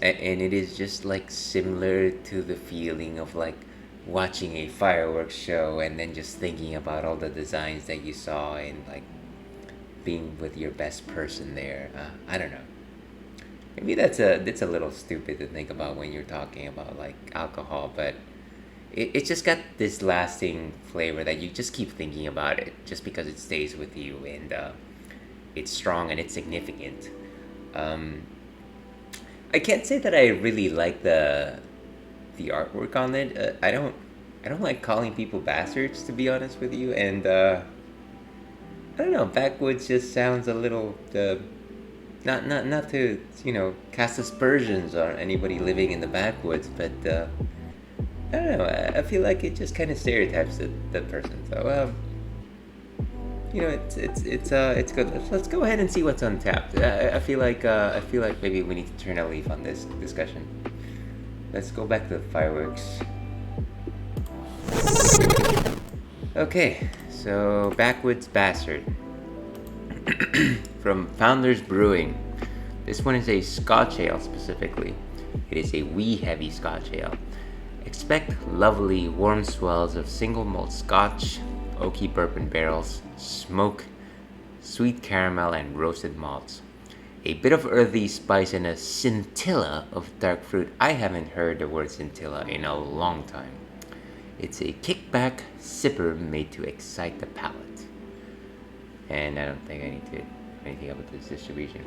it is just like similar to the feeling of like watching a fireworks show and then just thinking about all the designs that you saw and like being with your best person there. I don't know. Maybe that's a little stupid to think about when you're talking about like alcohol, but it's just got this lasting flavor that you just keep thinking about it just because it stays with you, and it's strong and it's significant. I can't say that I really like the artwork on it. I don't like calling people bastards, to be honest with you, and I don't know. Backwoods just sounds a little not to cast aspersions on anybody living in the backwoods, but I don't know. I feel like it just kind of stereotypes that person. So it's good. Let's go ahead and see what's on tap. I feel like maybe we need to turn a leaf on this discussion. Let's go back to the fireworks. Okay, so Backwoods Bastard from Founders Brewing. This one is a Scotch ale specifically. It is a wee heavy Scotch ale. Expect lovely warm swells of single malt Scotch, oaky bourbon barrels, smoke, sweet caramel, and roasted malts. A bit of earthy spice and a scintilla of dark fruit. I haven't heard the word scintilla in a long time. It's a kickback sipper made to excite the palate. And I don't think I need to do anything about this distribution.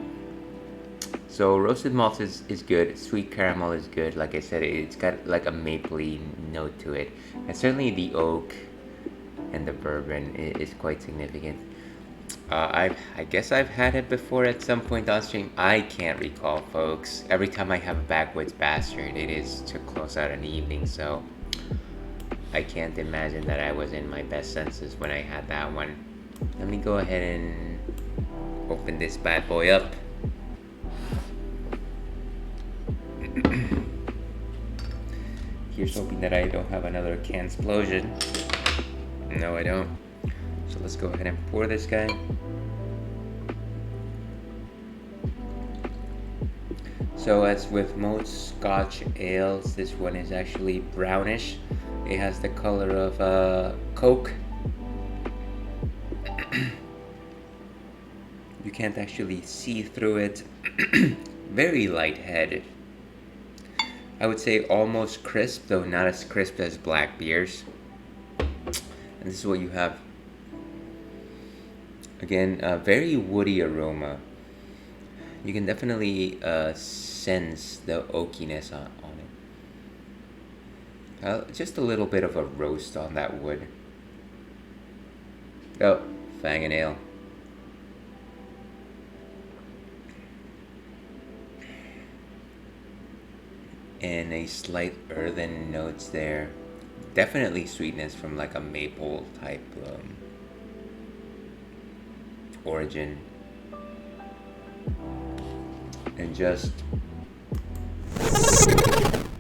So roasted malt is good. Sweet caramel is good. Like I said, it's got like a mapley note to it. And certainly the oak and the bourbon is quite significant. I guess I've had it before at some point on stream. I can't recall, folks. Every time I have a Backwoods Bastard, it is to close out an evening, so I can't imagine that I was in my best senses when I had that one. Let me go ahead and open this bad boy up. Here's hoping that I don't have another can explosion. No, I don't. So let's go ahead and pour this guy. So as with most Scotch ales, this one is actually brownish. It has the color of Coke. You can't actually see through it. Very light head. I would say almost crisp, though not as crisp as black beers. And this is what you have. Again, a very woody aroma. You can definitely sense the oakiness on it. Just a little bit of a roast on that wood. Oh, fang and ale. And a slight earthen notes there. Definitely sweetness from like a maple type origin. And just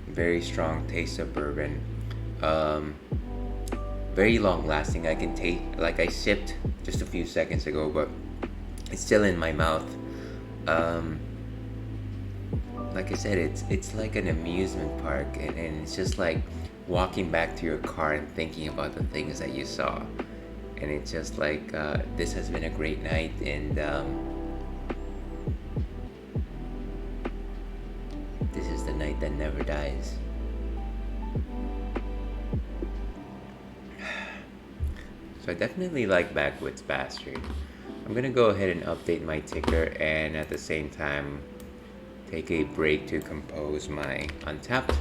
very strong taste of bourbon. Very long lasting. I can taste, like I sipped just a few seconds ago, but it's still in my mouth. Like I said, it's like an amusement park, and it's just like walking back to your car and thinking about the things that you saw. And it's just like, this has been a great night, and this is the night that never dies. So I definitely like Backwoods Bastard. I'm gonna go ahead and update my ticker, and at the same time take a break to compose my Untapped.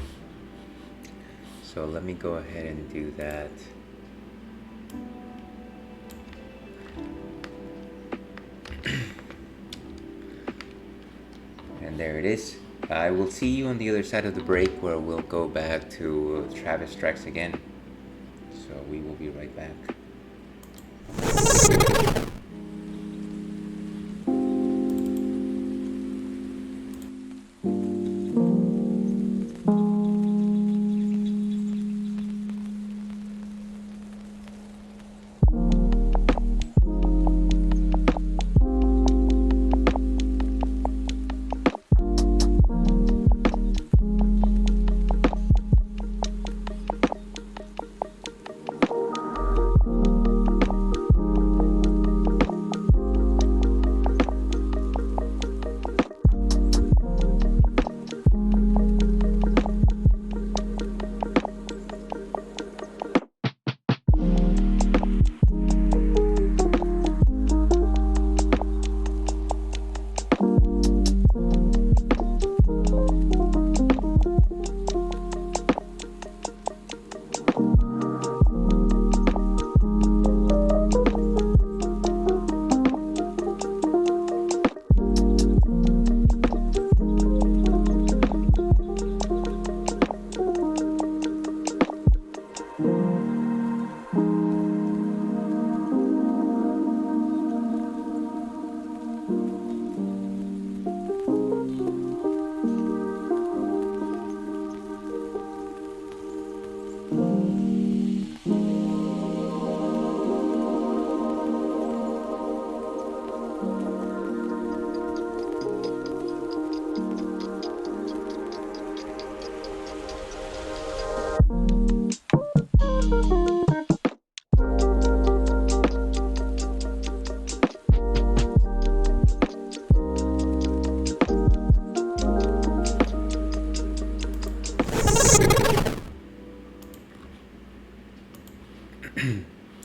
So let me go ahead and do that. And there it is. I will see you on the other side of the break, where we'll go back to Travis Strikes Again. So we will be right back.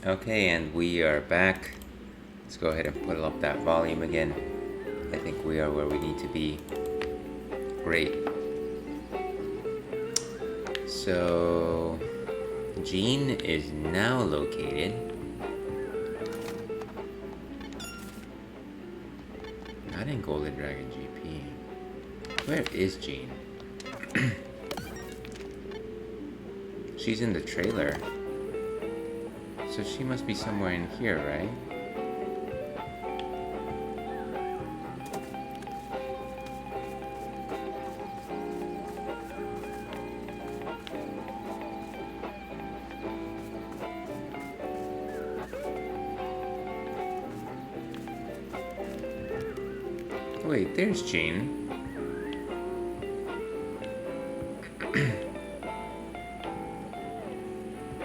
Okay, and we are back. Let's go ahead and put up that volume again. I think we are where we need to be. Great. So, Gene is now located. Not in Golden Dragon GP. Where is Gene? She's in the trailer. So she must be somewhere in here, right? Wait, there's Jean.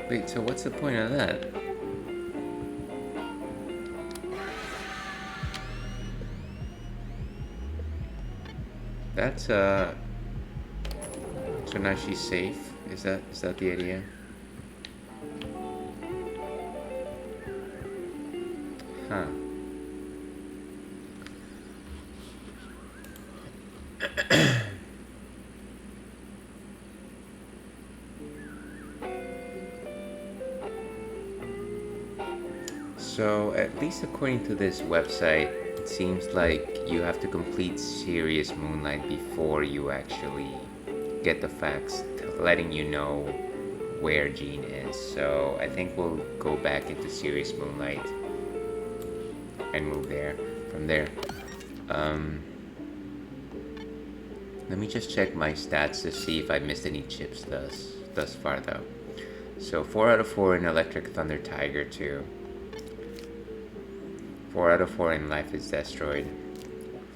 Wait, so what's the point of that? That's so now she's safe. Is that the idea? Huh. So, at least according to this website, it seems like you have to complete Serious Moonlight before you actually get the facts letting you know where Jean is. So, I think we'll go back into Serious Moonlight and move there from there. Um, Let me just check my stats to see if I missed any chips thus far though. So 4 out of 4 in Electric Thunder Tiger 2. 4 out of 4 in Life is Destroyed.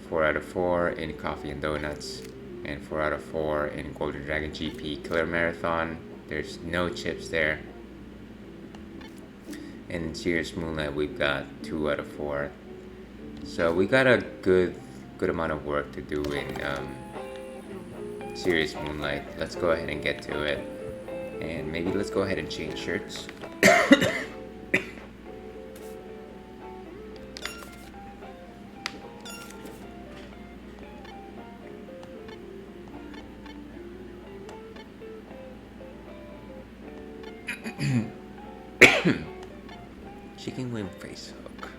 4 out of 4 in Coffee and Donuts. And 4 out of 4 in Golden Dragon GP Killer Marathon. There's no chips there. And in Serious Moonlight we've got 2 out of 4. So we got a good amount of work to do in Serious Moonlight. Let's go ahead and get to it. And maybe let's go ahead and change shirts. Chicken wing face hook.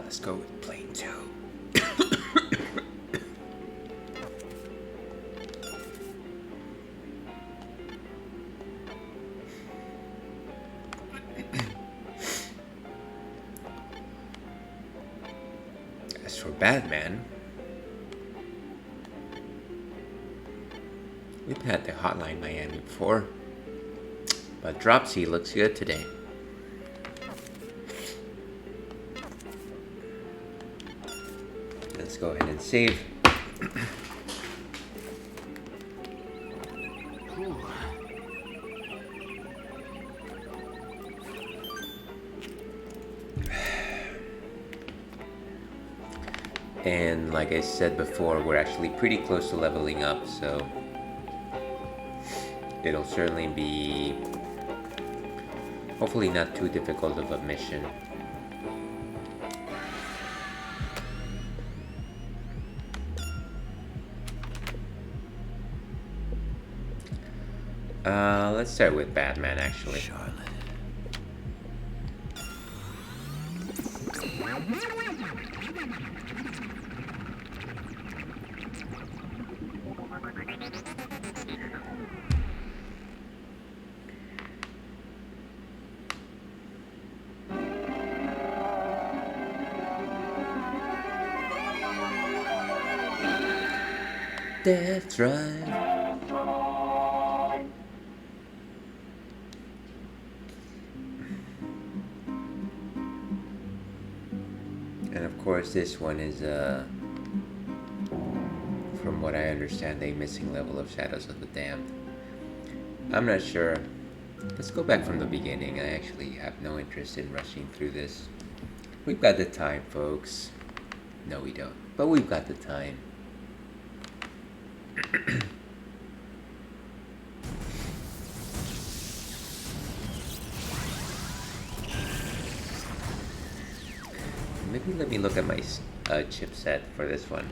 Let's go with plane 2. As for Batman, we've had the Hotline Miami before, but Dropsy looks good today. Let's go ahead and save. And like I said before, we're actually pretty close to leveling up, so it'll certainly be hopefully not too difficult of a mission. Let's start with Batman, actually. Charlotte. That's right. And of course this one is, from what I understand, a missing level of Shadows of the Damned. I'm not sure. Let's go back from the beginning. I actually have no interest in rushing through this. We've got the time, folks. No, we don't. But we've got the time. Maybe let me look at my chipset for this one.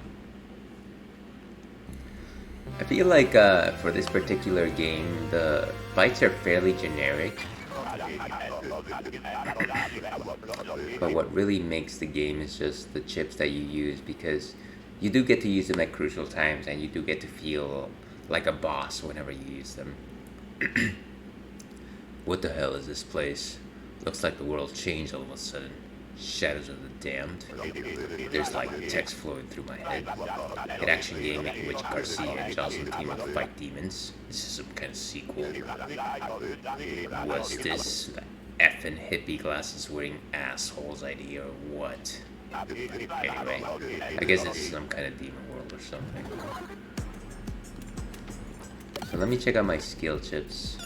I feel like for this particular game, the bytes are fairly generic. But what really makes the game is just the chips that you use, because you do get to use them at crucial times and you do get to feel like a boss whenever you use them. What the hell is this place? Looks like the world changed all of a sudden. Shadows of the Damned. There's like text flowing through my head. An action game in which Garcia and Jocelyn team up to fight demons. This is some kind of sequel. Was this the effing hippie glasses wearing assholes idea or what? Anyway, I guess this is some kind of demon world or something. So let me check out my skill chips.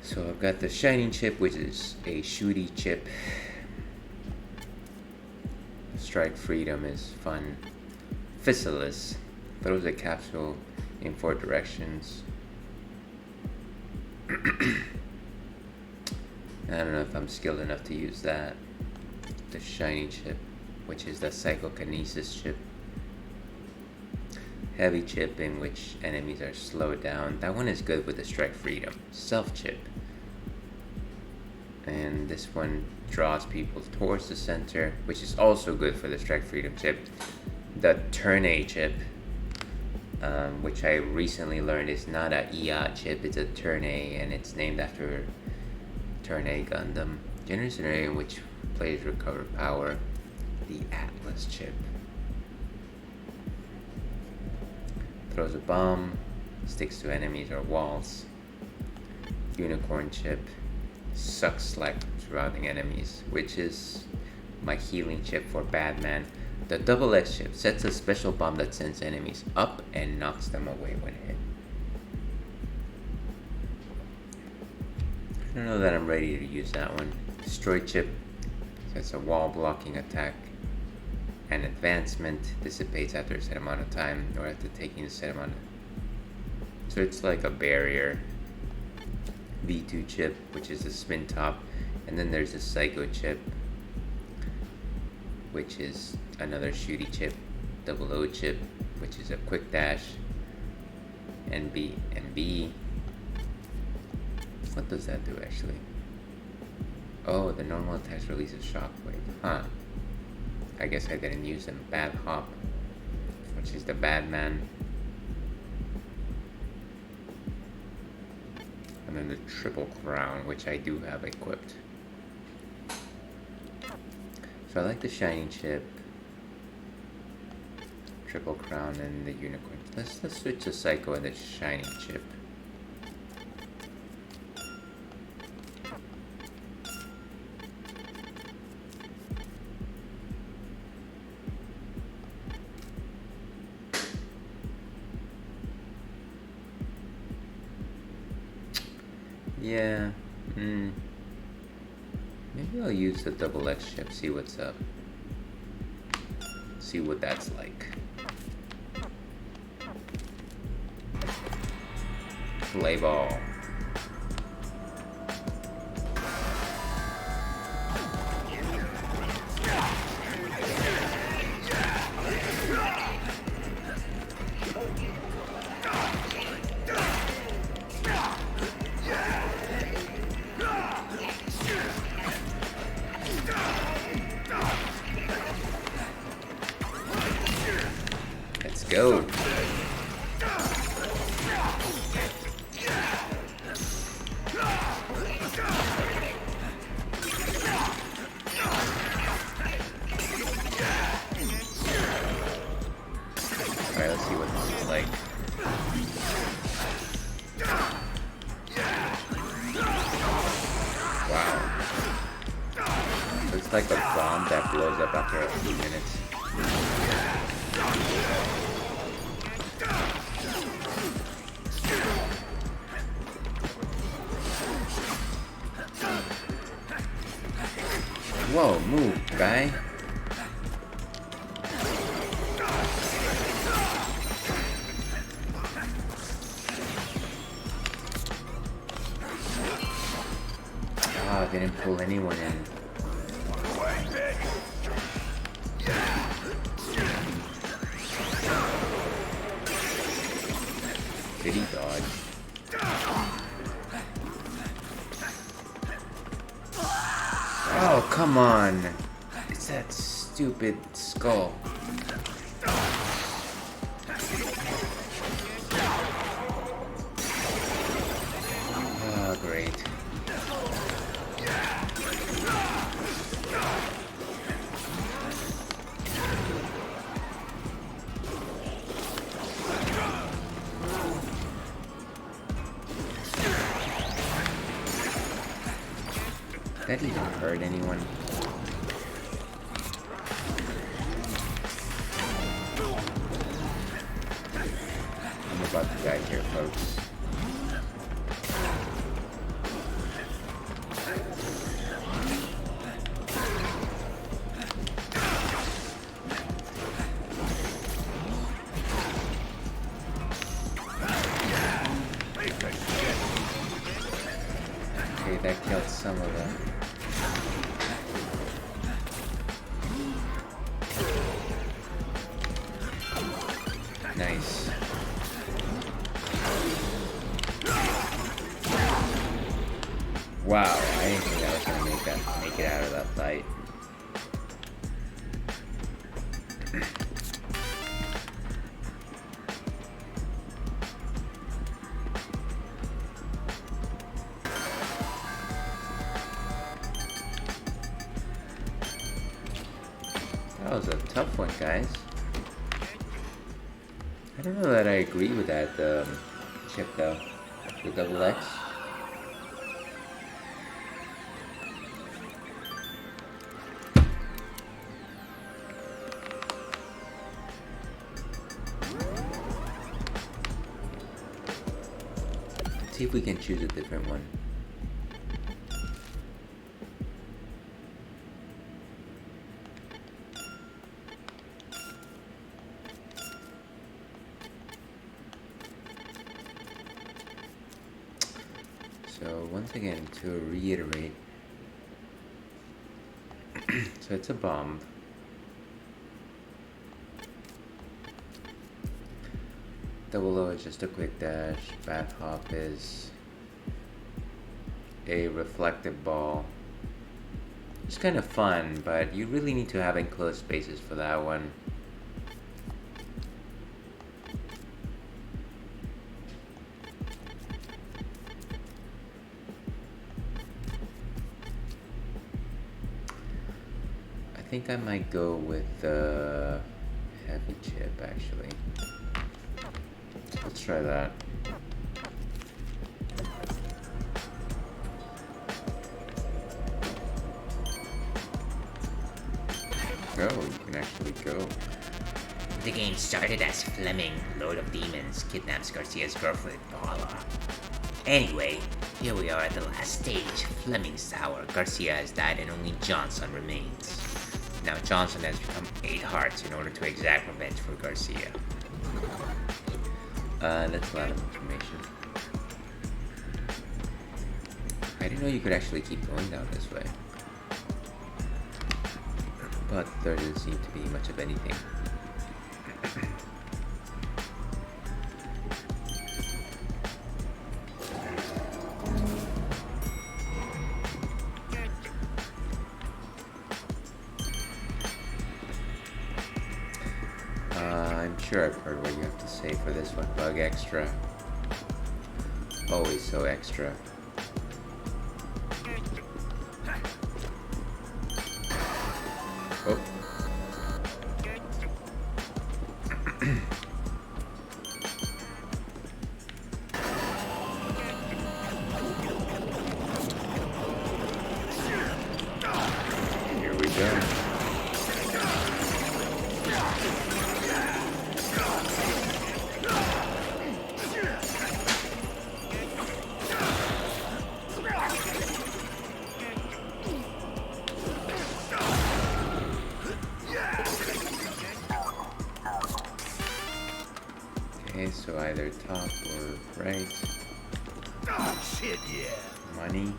So I've got the Shining chip, which is a shooty chip. Strike Freedom is fun. Physalis throws a capsule in 4 directions. I don't know if I'm skilled enough to use that. The Shiny Chip, which is the Psychokinesis chip. Heavy Chip, in which enemies are slowed down. That one is good with the Strike Freedom. Self Chip. And this one draws people towards the center, which is also good for the Strike Freedom chip. The Turn A chip, which I recently learned is not a EA chip, it's a Turn A, and it's named after Turn A Gundam. Generates an area in which players recover power. The Atlas chip. Throws a bomb, sticks to enemies or walls. Unicorn chip. Sucks like surrounding enemies, which is my healing chip for Batman. The Double X chip sets a special bomb that sends enemies up and knocks them away when hit. I don't know that I'm ready to use that one. Destroy chip sets a wall blocking attack. And advancement dissipates after a set amount of time or after taking a set amount of... So it's like a barrier. V2 chip, which is the spin top, and then there's a Psycho chip, which is another shooty chip. Double O chip, which is a quick dash. NB. What does that do actually? Oh, the normal attacks releases shockwave. Huh. I guess I didn't use them. Bad Hop, which is the Batman. And then the Triple Crown, which I do have equipped. So I like the Shiny Chip, Triple Crown, and the Unicorn. Let's switch to Psycho and the Shiny Chip. Yeah, maybe I'll use the Double X chip, see what's up. See what that's like. Play ball. Let's go. Alright, let's see what this is like. Wow. Looks like a bomb that blows up after a few minutes. Whoa, move, guy. Oh, didn't pull anyone in. Did he dodge? Oh, come on. It's that stupid skull. Oh, great. That even hurt anyone? I'm about to die here, folks. Okay, that killed some of them. Nice. Wow, I didn't think I was gonna make it out of that fight. That was a tough one, guys. I don't know that I agree with that chip though. The double X. Let's see if we can choose a different one. So once again, to reiterate, so it's a bomb. Double O is just a quick dash. Bath hop is a reflective ball. It's kind of fun, but you really need to have enclosed spaces for that one. I think I might go with the heavy chip actually. Let's try that. Go, you can actually go. The game started as Fleming, Lord of Demons, kidnaps Garcia's girlfriend, Paula. Anyway, here we are at the last stage, Fleming's tower. Garcia has died and only Johnson remains. Now Johnson has become 8 hearts in order to exact revenge for Garcia. That's a lot of information. I didn't know you could actually keep going down this way. But there didn't seem to be much of anything. I'm sure I've heard what you have to say for this one. Bug extra. Always so extra. Oh. Here we go. Okay, so either top or right. Oh, shit, yeah. Money.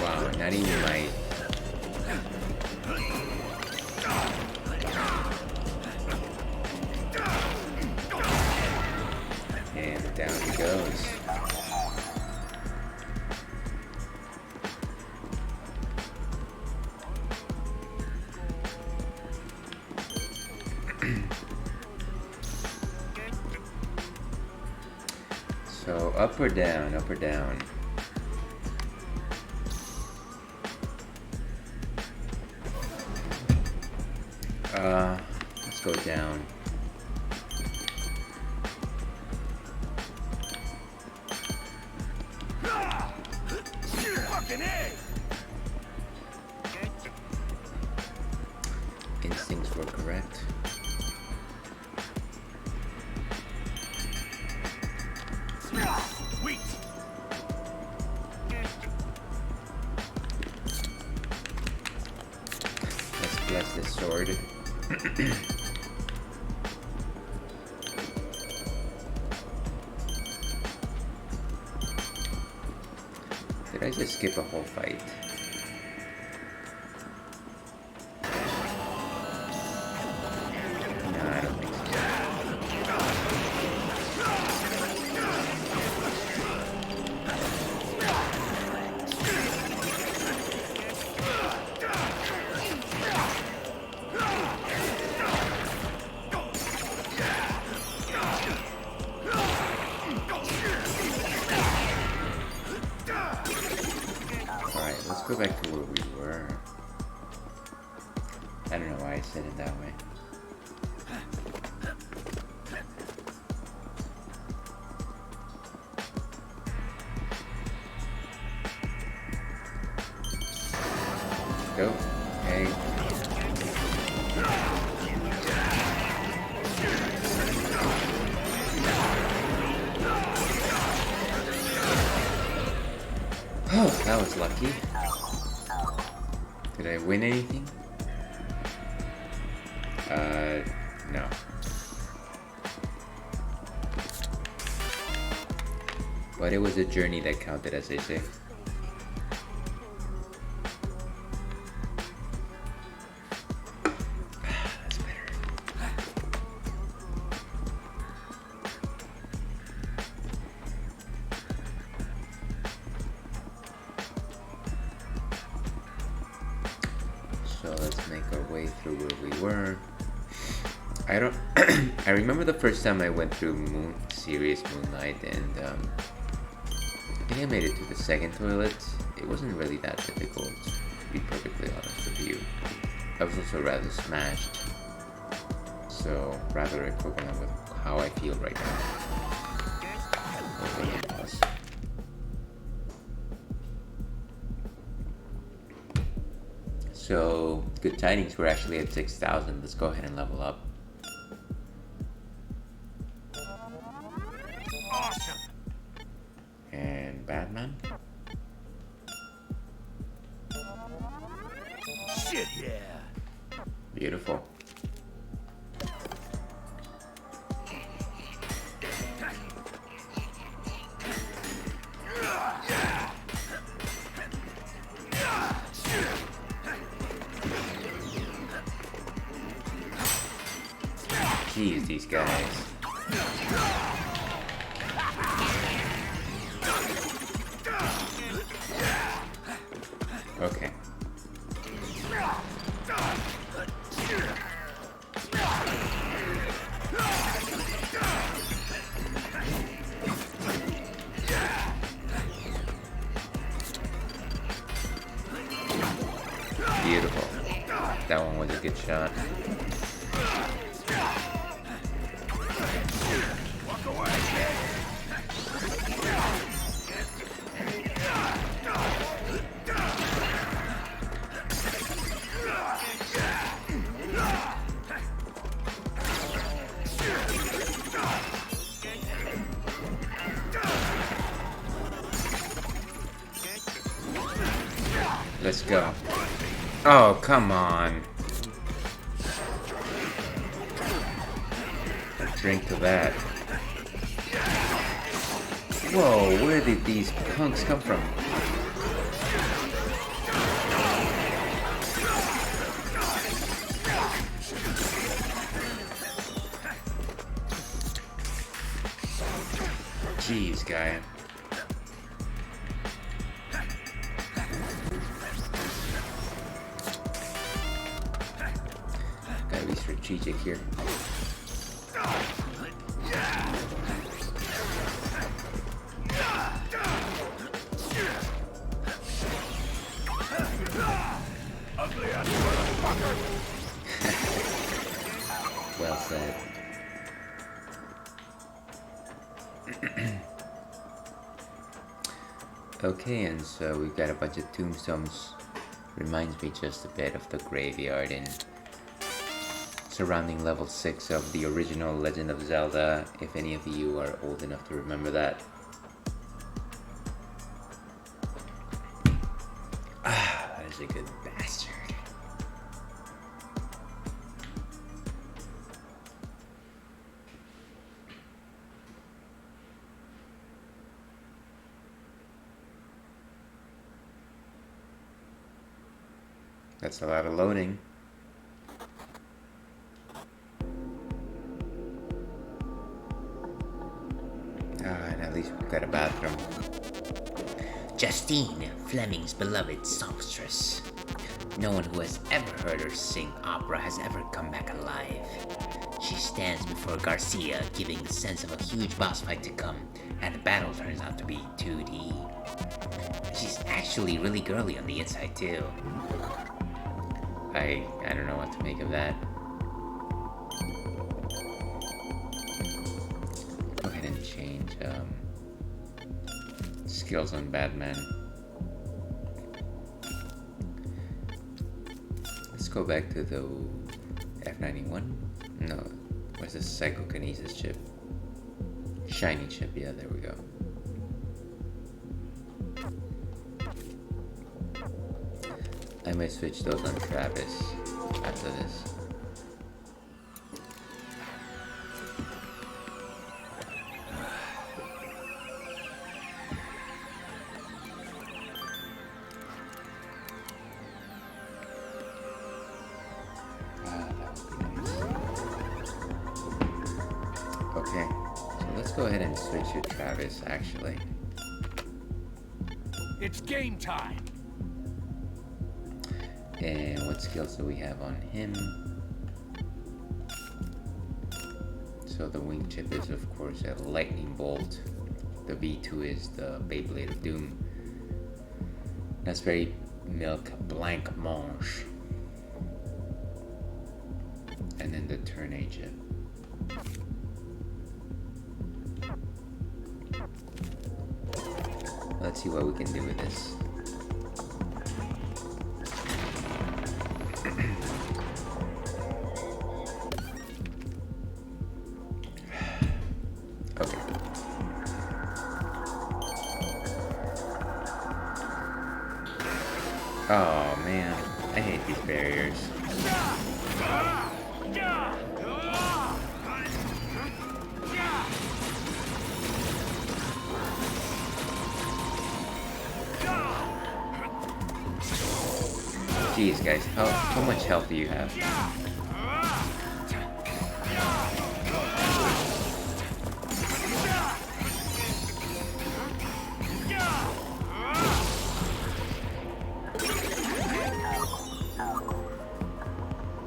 Wow, not even right. And down he goes. So up or down, up or down. Let's go down. Fucking A! Instincts were correct. Did I just skip a whole fight? No, I don't think so. Alright, let's go back to where we were. I don't know why I said it that way. Go. Hey. Oh, that was lucky. Did I win anything? No. But it was a journey that counted, as they say. That's better. So let's make our way through where we were. I don't. I remember the first time I went through Serious Moonlight, and I think I made it to the second toilet. It wasn't really that difficult, to be perfectly honest with you. I was also rather smashed, so rather equivalent with how I feel right now. Okay, pause. So, good tidings, we're actually at 6,000. Let's go ahead and level up. Awesome. And Batman? Shit, yeah. Beautiful. Jeez, these guys. Okay. Beautiful. That one was a good shot. Walk away. Let's go. Oh, come on. Drink to that. Whoa, where did these punks come from? Jeez, guy. Gotta be strategic here. Well said. Okay, and so we've got a bunch of tombstones. Reminds me just a bit of the graveyard in surrounding level 6 of the original Legend of Zelda, if any of you are old enough to remember that. Ah, that is a good bastard. That's a lot of loading. And at least we've got a bathroom. Justine, Fleming's beloved songstress. No one who has ever heard her sing opera has ever come back alive. She stands before Garcia, giving the sense of a huge boss fight to come, and the battle turns out to be 2D. She's actually really girly on the inside too. I don't know what to make of that. Go ahead and change skills on Batman. Let's go back to the F91. No, where's the psychokinesis chip? Shiny chip, yeah, there we go. I might switch those on Travis after this. Okay, so let's go ahead and switch to Travis, actually. It's game time. And what skills do we have on him? So the wing chip is, of course, a lightning bolt. The V2 is the Beyblade of Doom. That's very milk blanc mange. And then the turn A chip. Let's see what we can do with this. Okay. Oh man, I hate these barriers. Jeez, guys, how much health do you have?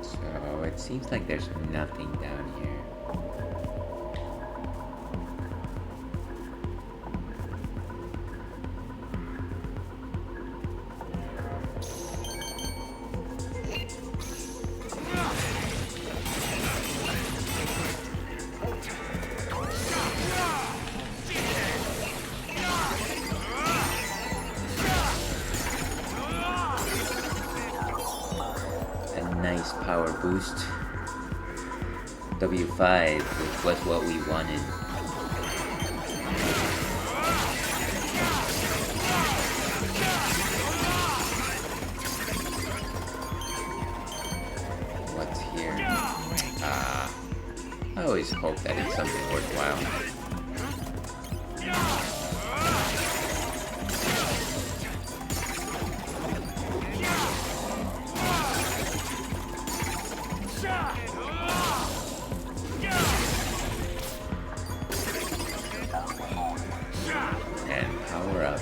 So it seems like there's nothing down here. Nice power boost. W5, which was what we wanted. What's here? I always hope that it's something worthwhile. And power up.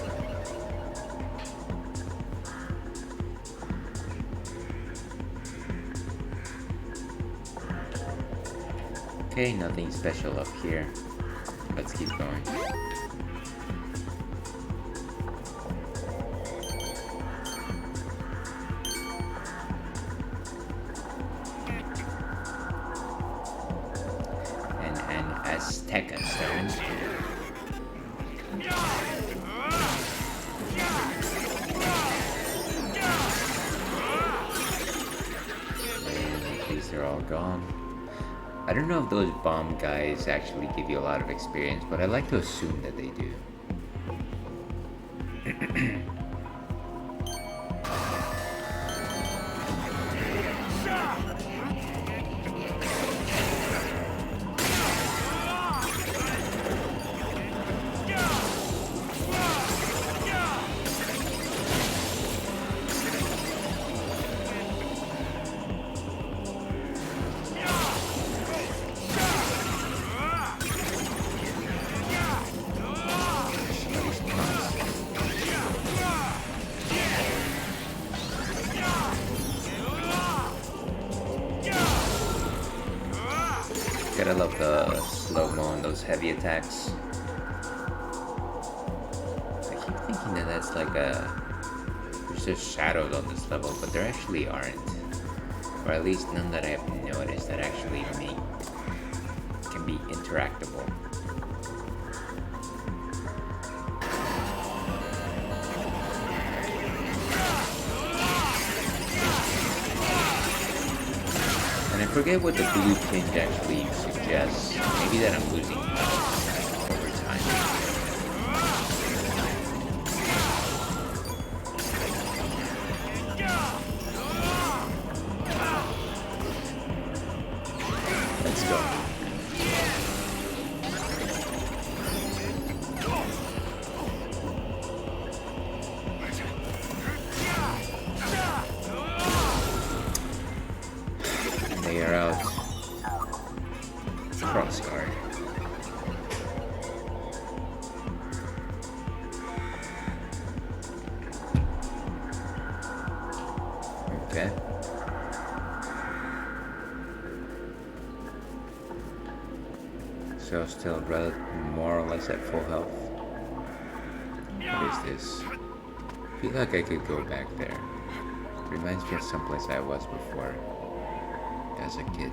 Okay, nothing special up here. Let's keep going. And an Azteca stone. And these are all gone. I don't know if those bomb guys actually give you a lot of experience, but I like to assume that they do. slow-mo on those heavy attacks. I keep thinking that that's like there's just shadows on this level, but there actually aren't. Or at least none that I have noticed that actually can be interactable. And I forget what the blue tinge actually suggests. Maybe that I'm losing health over time. Let's go. They are out. Cross guard. Okay. So still more or less at full health. What is this? I feel like I could go back there. Reminds me of someplace I was before. As a kid.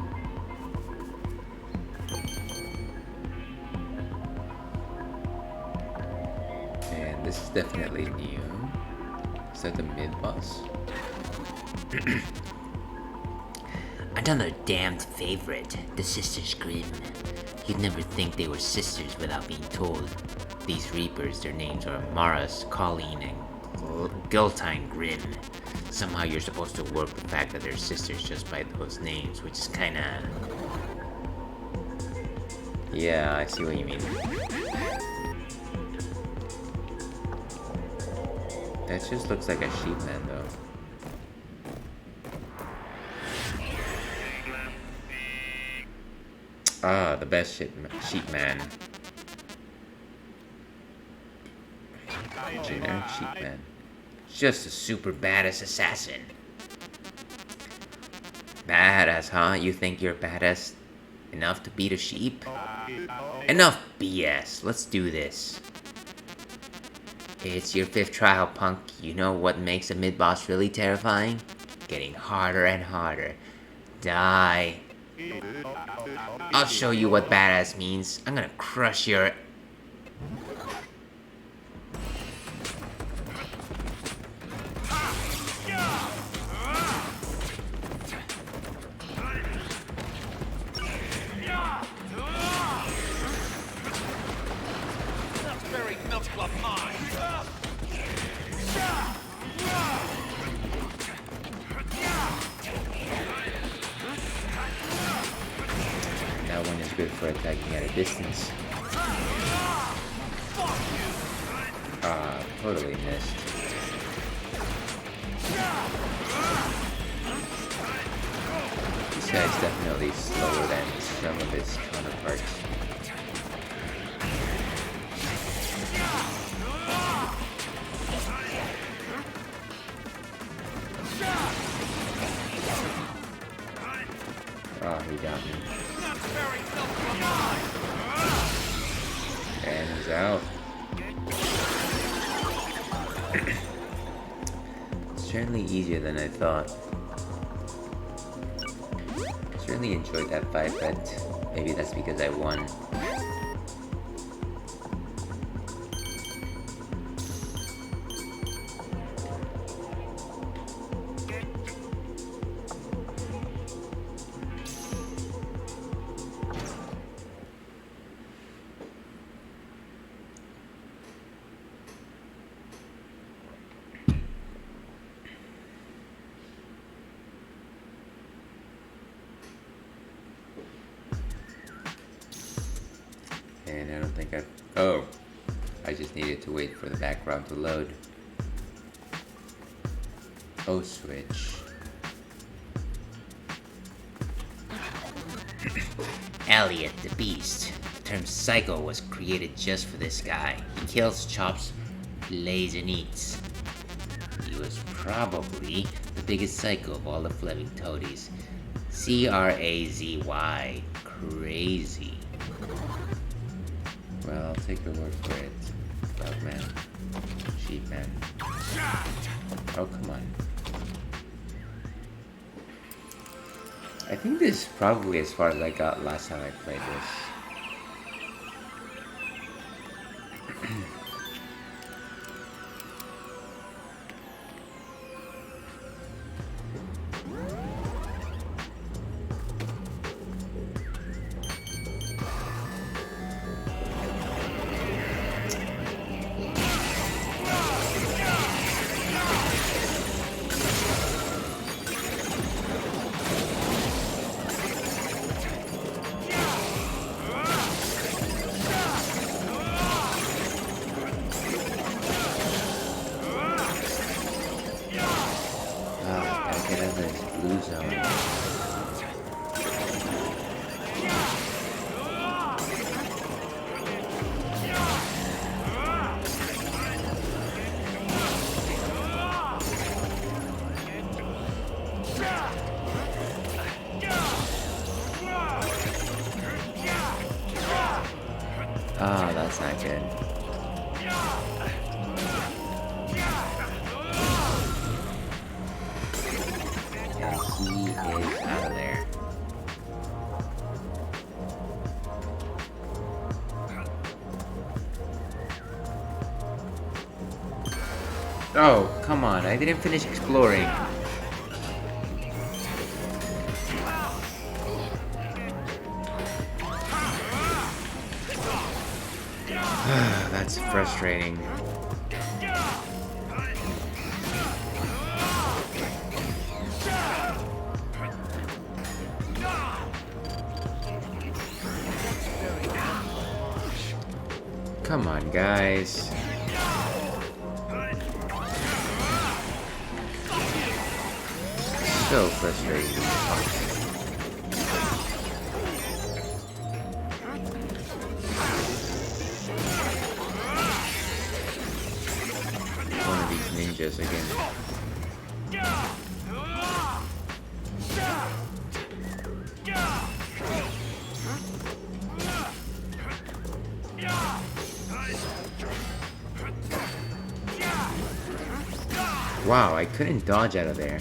And this is definitely new. Is that the mid-boss? Another damned favorite, the Sisters Grimm. You'd never think they were sisters without being told. These Reapers, their names are Maras, Colleen, and Giltine Grimm. Somehow you're supposed to work the fact that they're sisters just by those names, which is kinda... Yeah, I see what you mean. That just looks like a sheep man, though. Ah, the best sheep man. Generic sheep man. Just a super badass assassin. Badass, huh? You think you're badass Enough to beat a sheep? Enough BS. Let's do this. It's your 5th trial, punk. You know what makes a mid-boss really terrifying? Getting harder and harder. Die. I'll show you what badass means. I'm gonna crush your... That one is good for attacking at a distance. Ah, totally missed. This guy's definitely slower than some of his counterparts. Oh, he got me. And he's out. It's certainly easier than I thought. Certainly enjoyed that fight, but maybe that's because I won. And I don't think oh, I just needed to wait for the background to load. Oh, switch. Elliot the Beast. The term psycho was created just for this guy. He kills, chops, lays, and eats. He was probably the biggest psycho of all the Fleming toadies. C-R-A-Z-Y. Crazy. Well, I'll take your word for it. Dog man. Sheep man. Oh, come on. I think this is probably as far as I got last time I played this. Ah, that's not good. And he is out of there. Oh, come on, I didn't finish exploring. That's frustrating. Come on, guys. So frustrating. One of these ninjas again. Wow, I couldn't dodge out of there.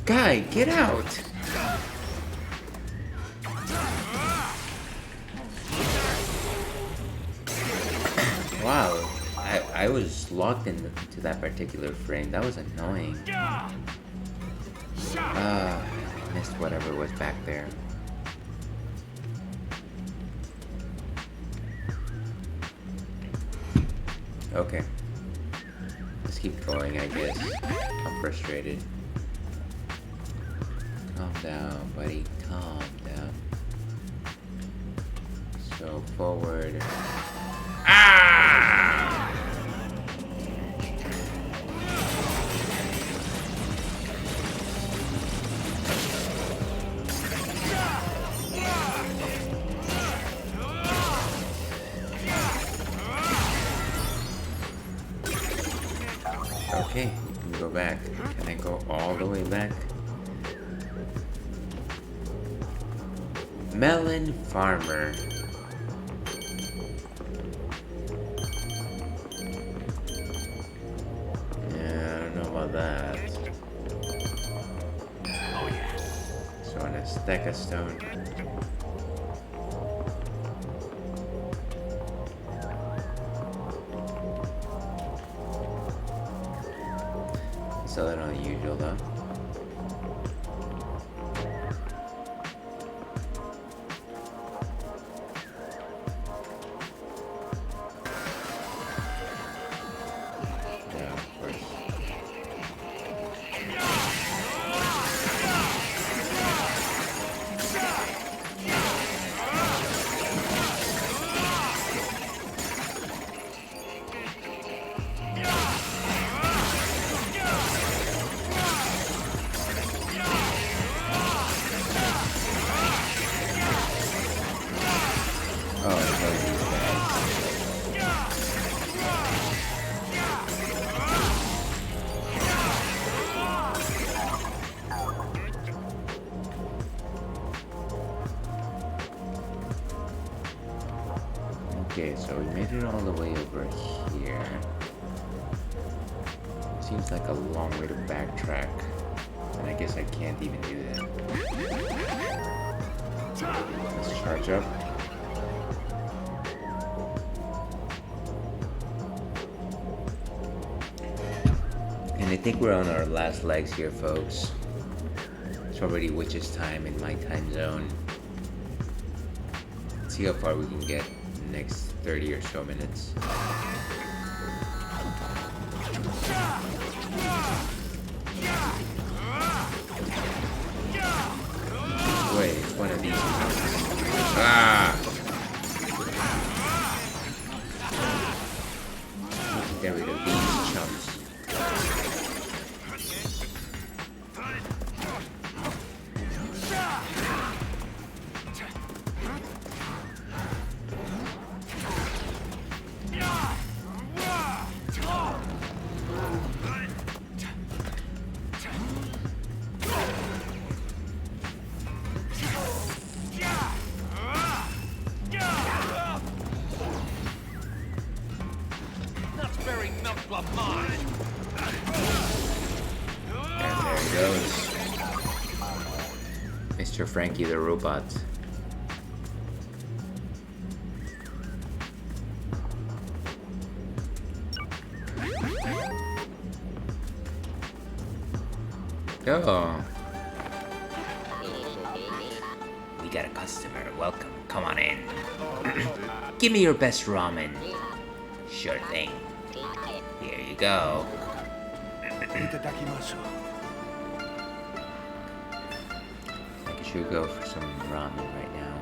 Guy, get out! Wow, I was locked into that particular frame. That was annoying. I missed whatever was back there. Okay. Let's keep going, I guess. I'm frustrated. Calm down, buddy. Calm down. So, forward. Ah! Okay, you can go back. Can I go all the way back? Melon Farmer. Yeah, I don't know about that. So on a stack of stone. So that unusual though. Yeah, of course. Okay, so we made it all the way over here. Seems like a long way to backtrack. And I guess I can't even do that. Let's charge up. And I think we're on our last legs here, folks. It's already witch's time in my time zone. Let's see how far we can get in the next 30 or so minutes. Wait, it's one of these. Ah! Get rid of these chumps. Mr. Frankie the Robot. Oh. We got a customer. Welcome. Come on in. Give me your best ramen. Sure thing. Here you go. I should go for some ramen right now.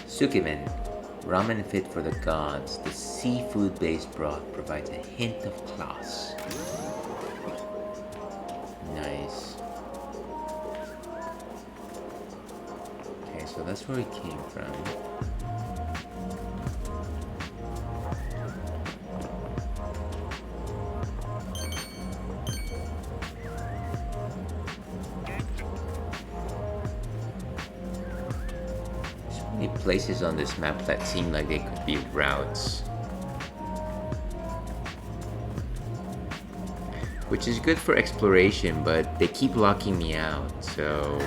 Sukimen. Ramen fit for the gods. The seafood-based broth provides a hint of class. Nice. Okay, so that's where we came from. Places on this map that seem like they could be routes, which is good for exploration, but they keep locking me out, so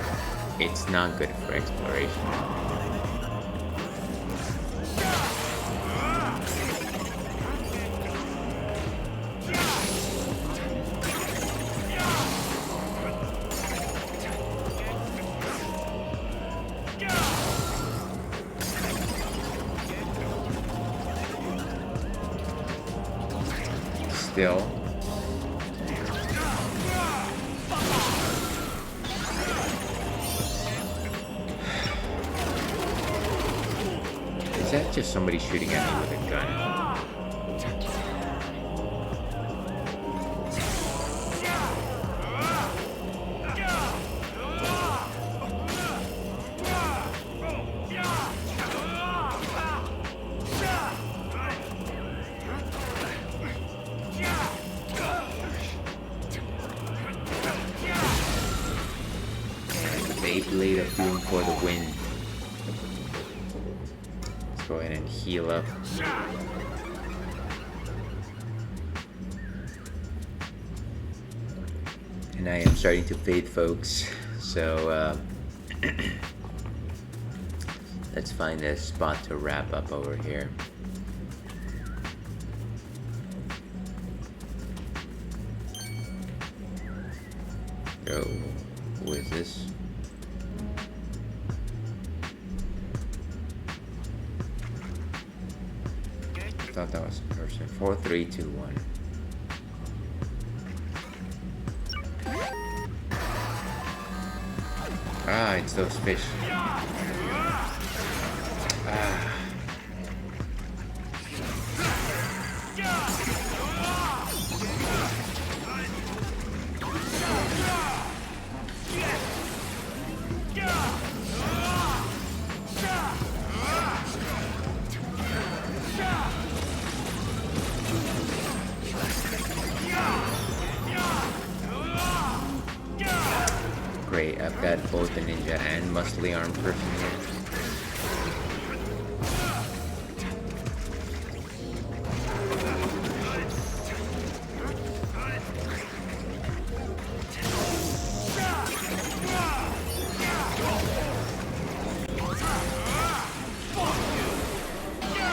it's not good for exploration. Still. Is that just somebody shooting at me with a gun? Blade of Doom for the win. Let's go ahead and heal up. And I am starting to fade, folks. So let's find a spot to wrap up over here. Oh, who is this? I thought that was a person. 4, 3, 2, 1. Ah, it's those fish. Ah. Great, I've Got both a ninja and muscly armed person here.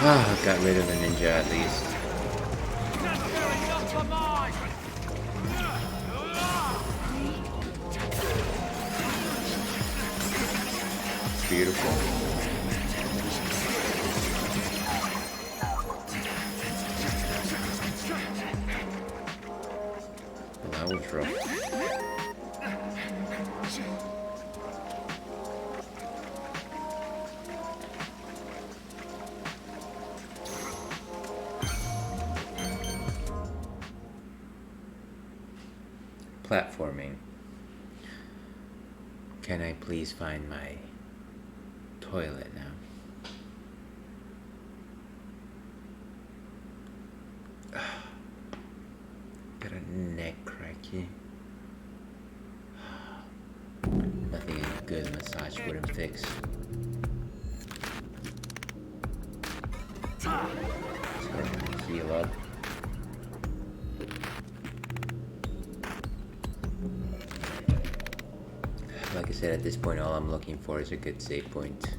Ah, got rid of the ninja at least. Beautiful. Well, that was rough. Platforming. Can I please find my toilet now? Got a neck cracky. Nothing a good massage wouldn't fix. Heal up. Like I said, at this point, all I'm looking for is a good save point.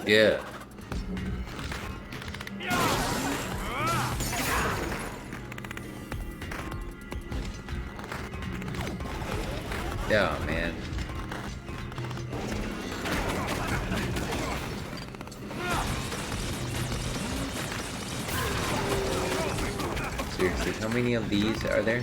Yeah. Yeah, man. Seriously, how many of these are there?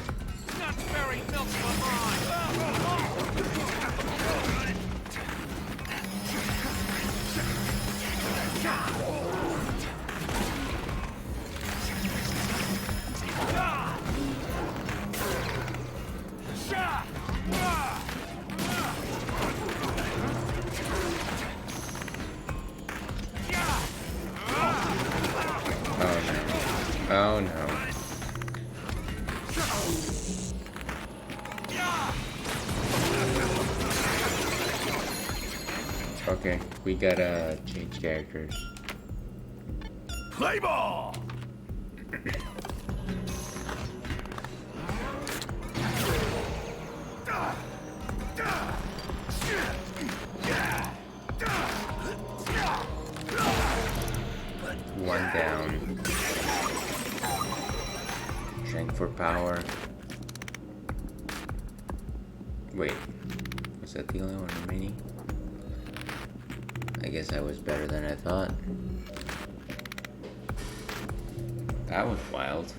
Oh no. Okay, we gotta change characters. Play ball! One down. Strength for power. Wait, was that the only one remaining? I guess I was better than I thought. That was wild.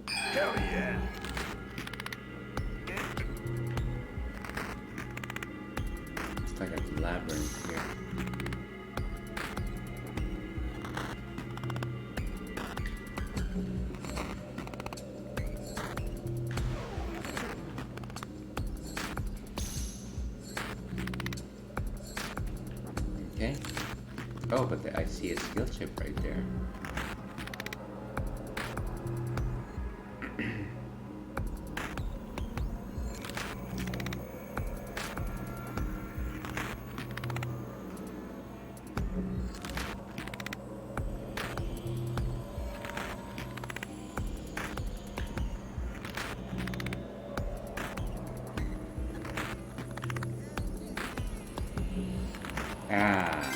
Hell yeah! It's like a labyrinth here. Okay. Oh, but I see a skill chip right there. Ah.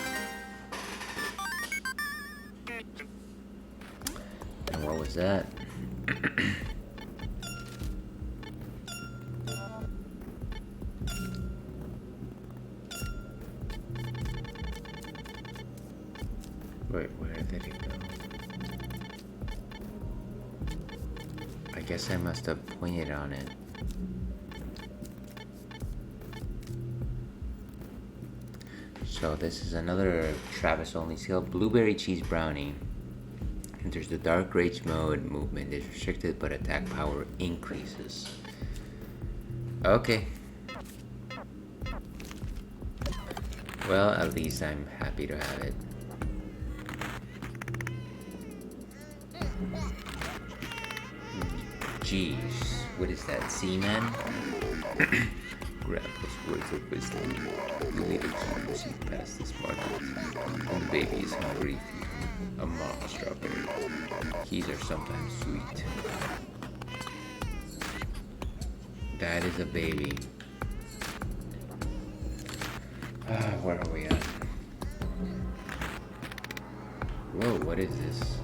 And what was that? Wait, where did it go? I guess I must have pointed on it. So this is another Travis only skill, blueberry cheese brownie. Enters the dark rage mode, movement is restricted but attack power increases. Okay. Well, at least I'm happy to have it. Jeez, what is that, seaman? Grandpa's words of wisdom. You need to see past this market. When the baby is hungry, feed him a mock strawberry. Keys are sometimes sweet. That is a baby. Where are we at? Whoa, what is this?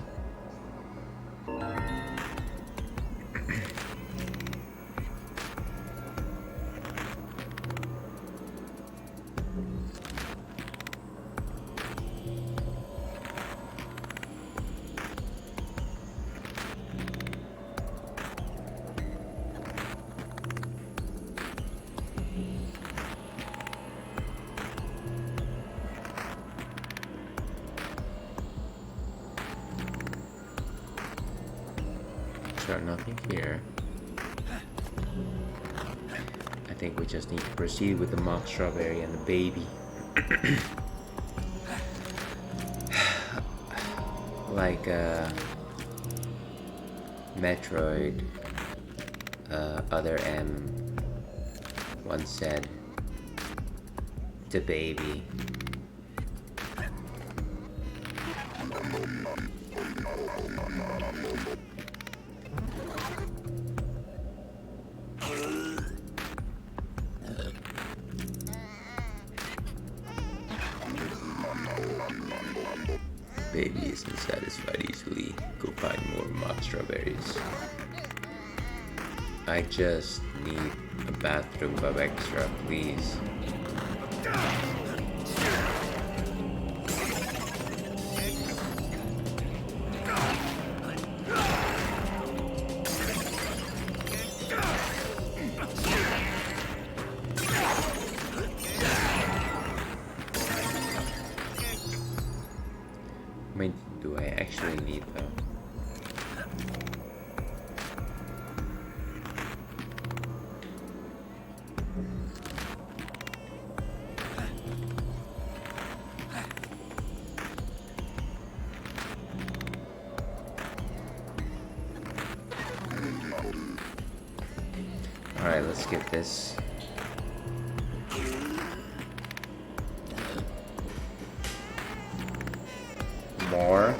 Sure, nothing here. I think we just need to proceed with the mock strawberry and the baby. Like Metroid Other M once said, the baby. Baby isn't satisfied easily. Go find more mock strawberries. I just need a bathroom of extra, please. I mean, do I actually need them? Alright, let's get this. More.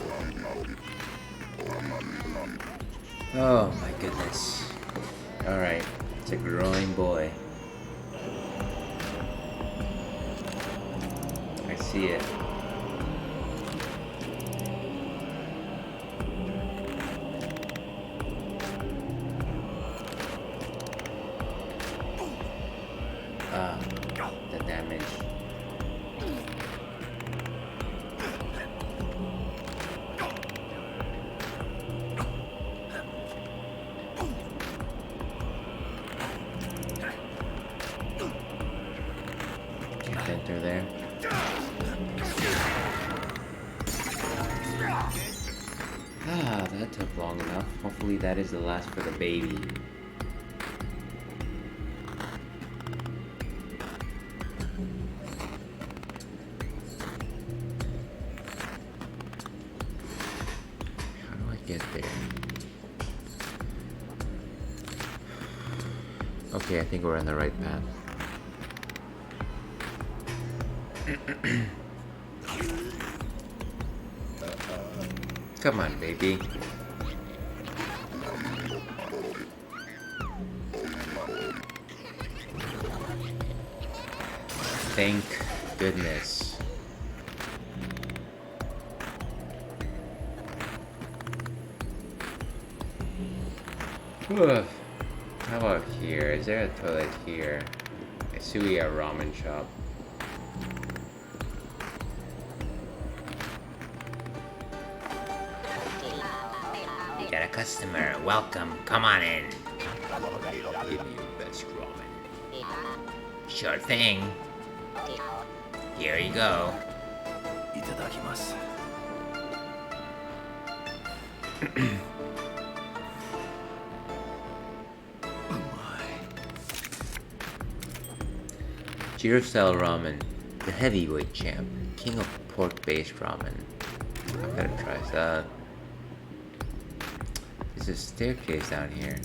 Oh my goodness. Alright, it's a growing boy. I see it. Ah, the damage. Can't enter there. Ah, that took long enough. Hopefully that is the last for the baby. How do I get there? Okay, I think we're on the right path. Come on, baby. Thank goodness. Ugh. How about here? Is there a toilet here? I see we have a ramen shop. You got a customer. Welcome. Come on in. Give me your best ramen. Sure thing. Here you go. いただきます。 Cheer style ramen. The heavyweight champ, king of pork-based ramen. I'm gonna try that. There's a staircase down here.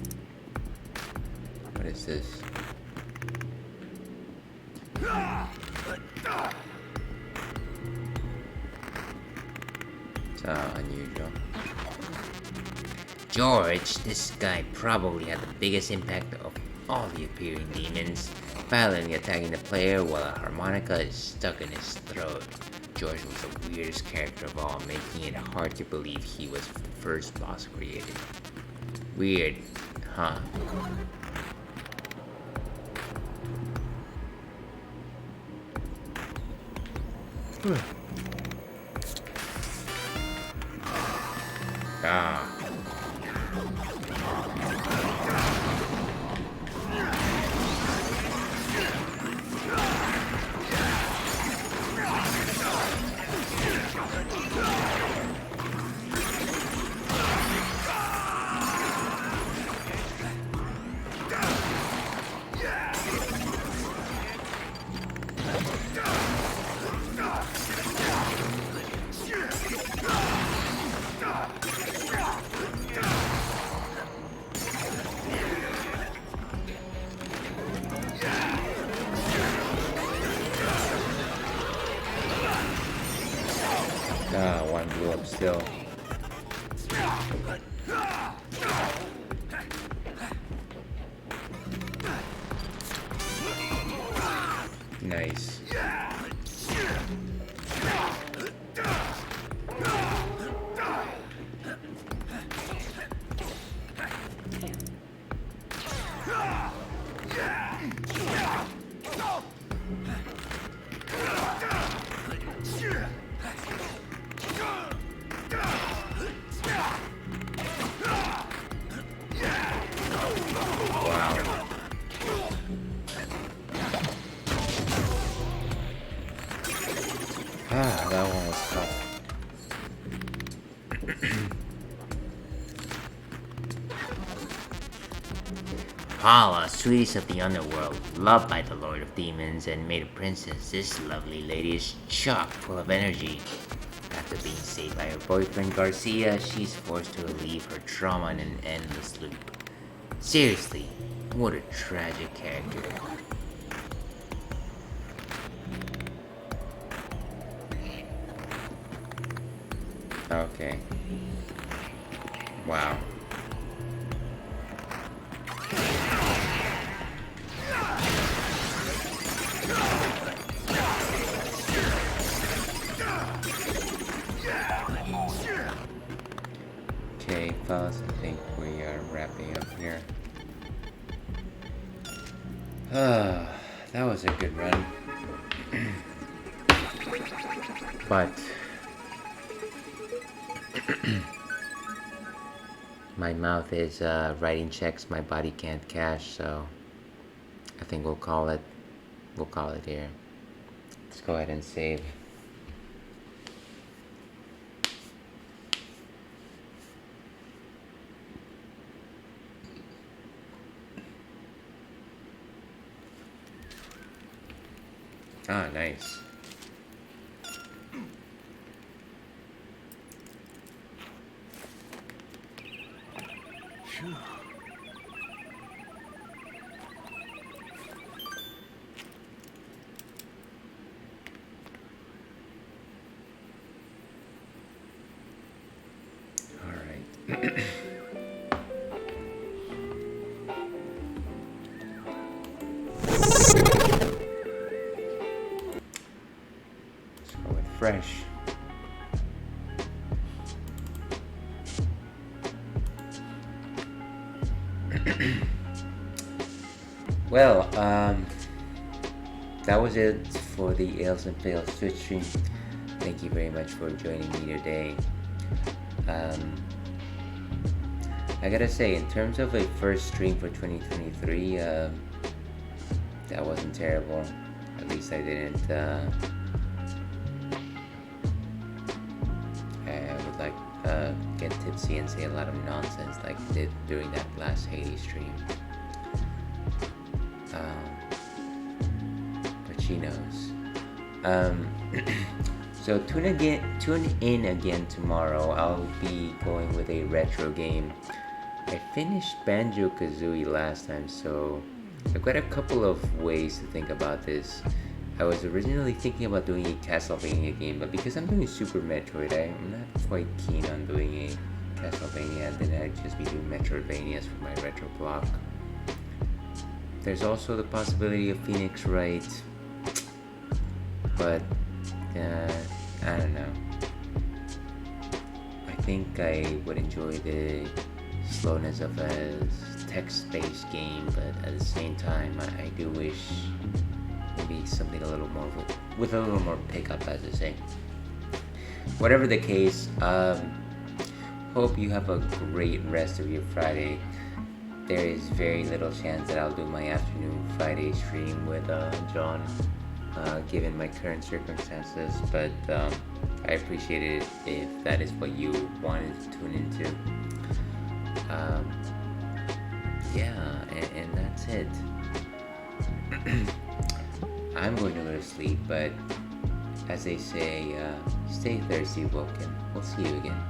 What is this? It's unusual. George, this guy probably had the biggest impact of all the appearing demons, violently attacking the player while a harmonica is stuck in his throat. George was the weirdest character of all, making it hard to believe he was the first boss created. Weird, huh? Ah. Ah, one blew up still. Nice. Wow. Ah, that one was tough. Paula, sweetest of the underworld, loved by the Lord of Demons and made a princess, this lovely lady is chock full of energy. After being saved by her boyfriend Garcia, she's forced to relieve her trauma in an endless loop. Seriously, what a tragic character. Okay. Wow. Okay, fellas, I think we are wrapping up here. That was a good run. But my mouth is writing checks my body can't cash, so I think we'll call it here. Let's go ahead and save. Ah, nice. Phew. All right. Let's go with fresh. Well, that was it for the Ales and Fails Twitch stream. Thank you very much for joining me today. I gotta say, in terms of a first stream for 2023, that wasn't terrible. At least I didn't, I would like, get tipsy and say a lot of nonsense like I did during that last Hades stream. But she knows. Um, so tune in again tomorrow. I'll be going with a retro game. I finished Banjo-Kazooie last time, so I've got a couple of ways to think about this. I was originally thinking about doing a Castlevania game, but because I'm doing Super Metroid, I'm not quite keen on doing a Castlevania, and then I'd just be doing Metroidvanias for my retro block. There's also the possibility of Phoenix Wright, but I don't know. I think I would enjoy the slowness of a text-based game, but at the same time, I do wish maybe something a little more with a little more pickup, as I say. Whatever the case, hope you have a great rest of your Friday. There is very little chance that I'll do my afternoon Friday stream with John, given my current circumstances, but I appreciate it if that is what you wanted to tune into. Yeah, and that's it. I'm going to go to sleep, but as they say, stay thirsty, Woken. We'll see you again.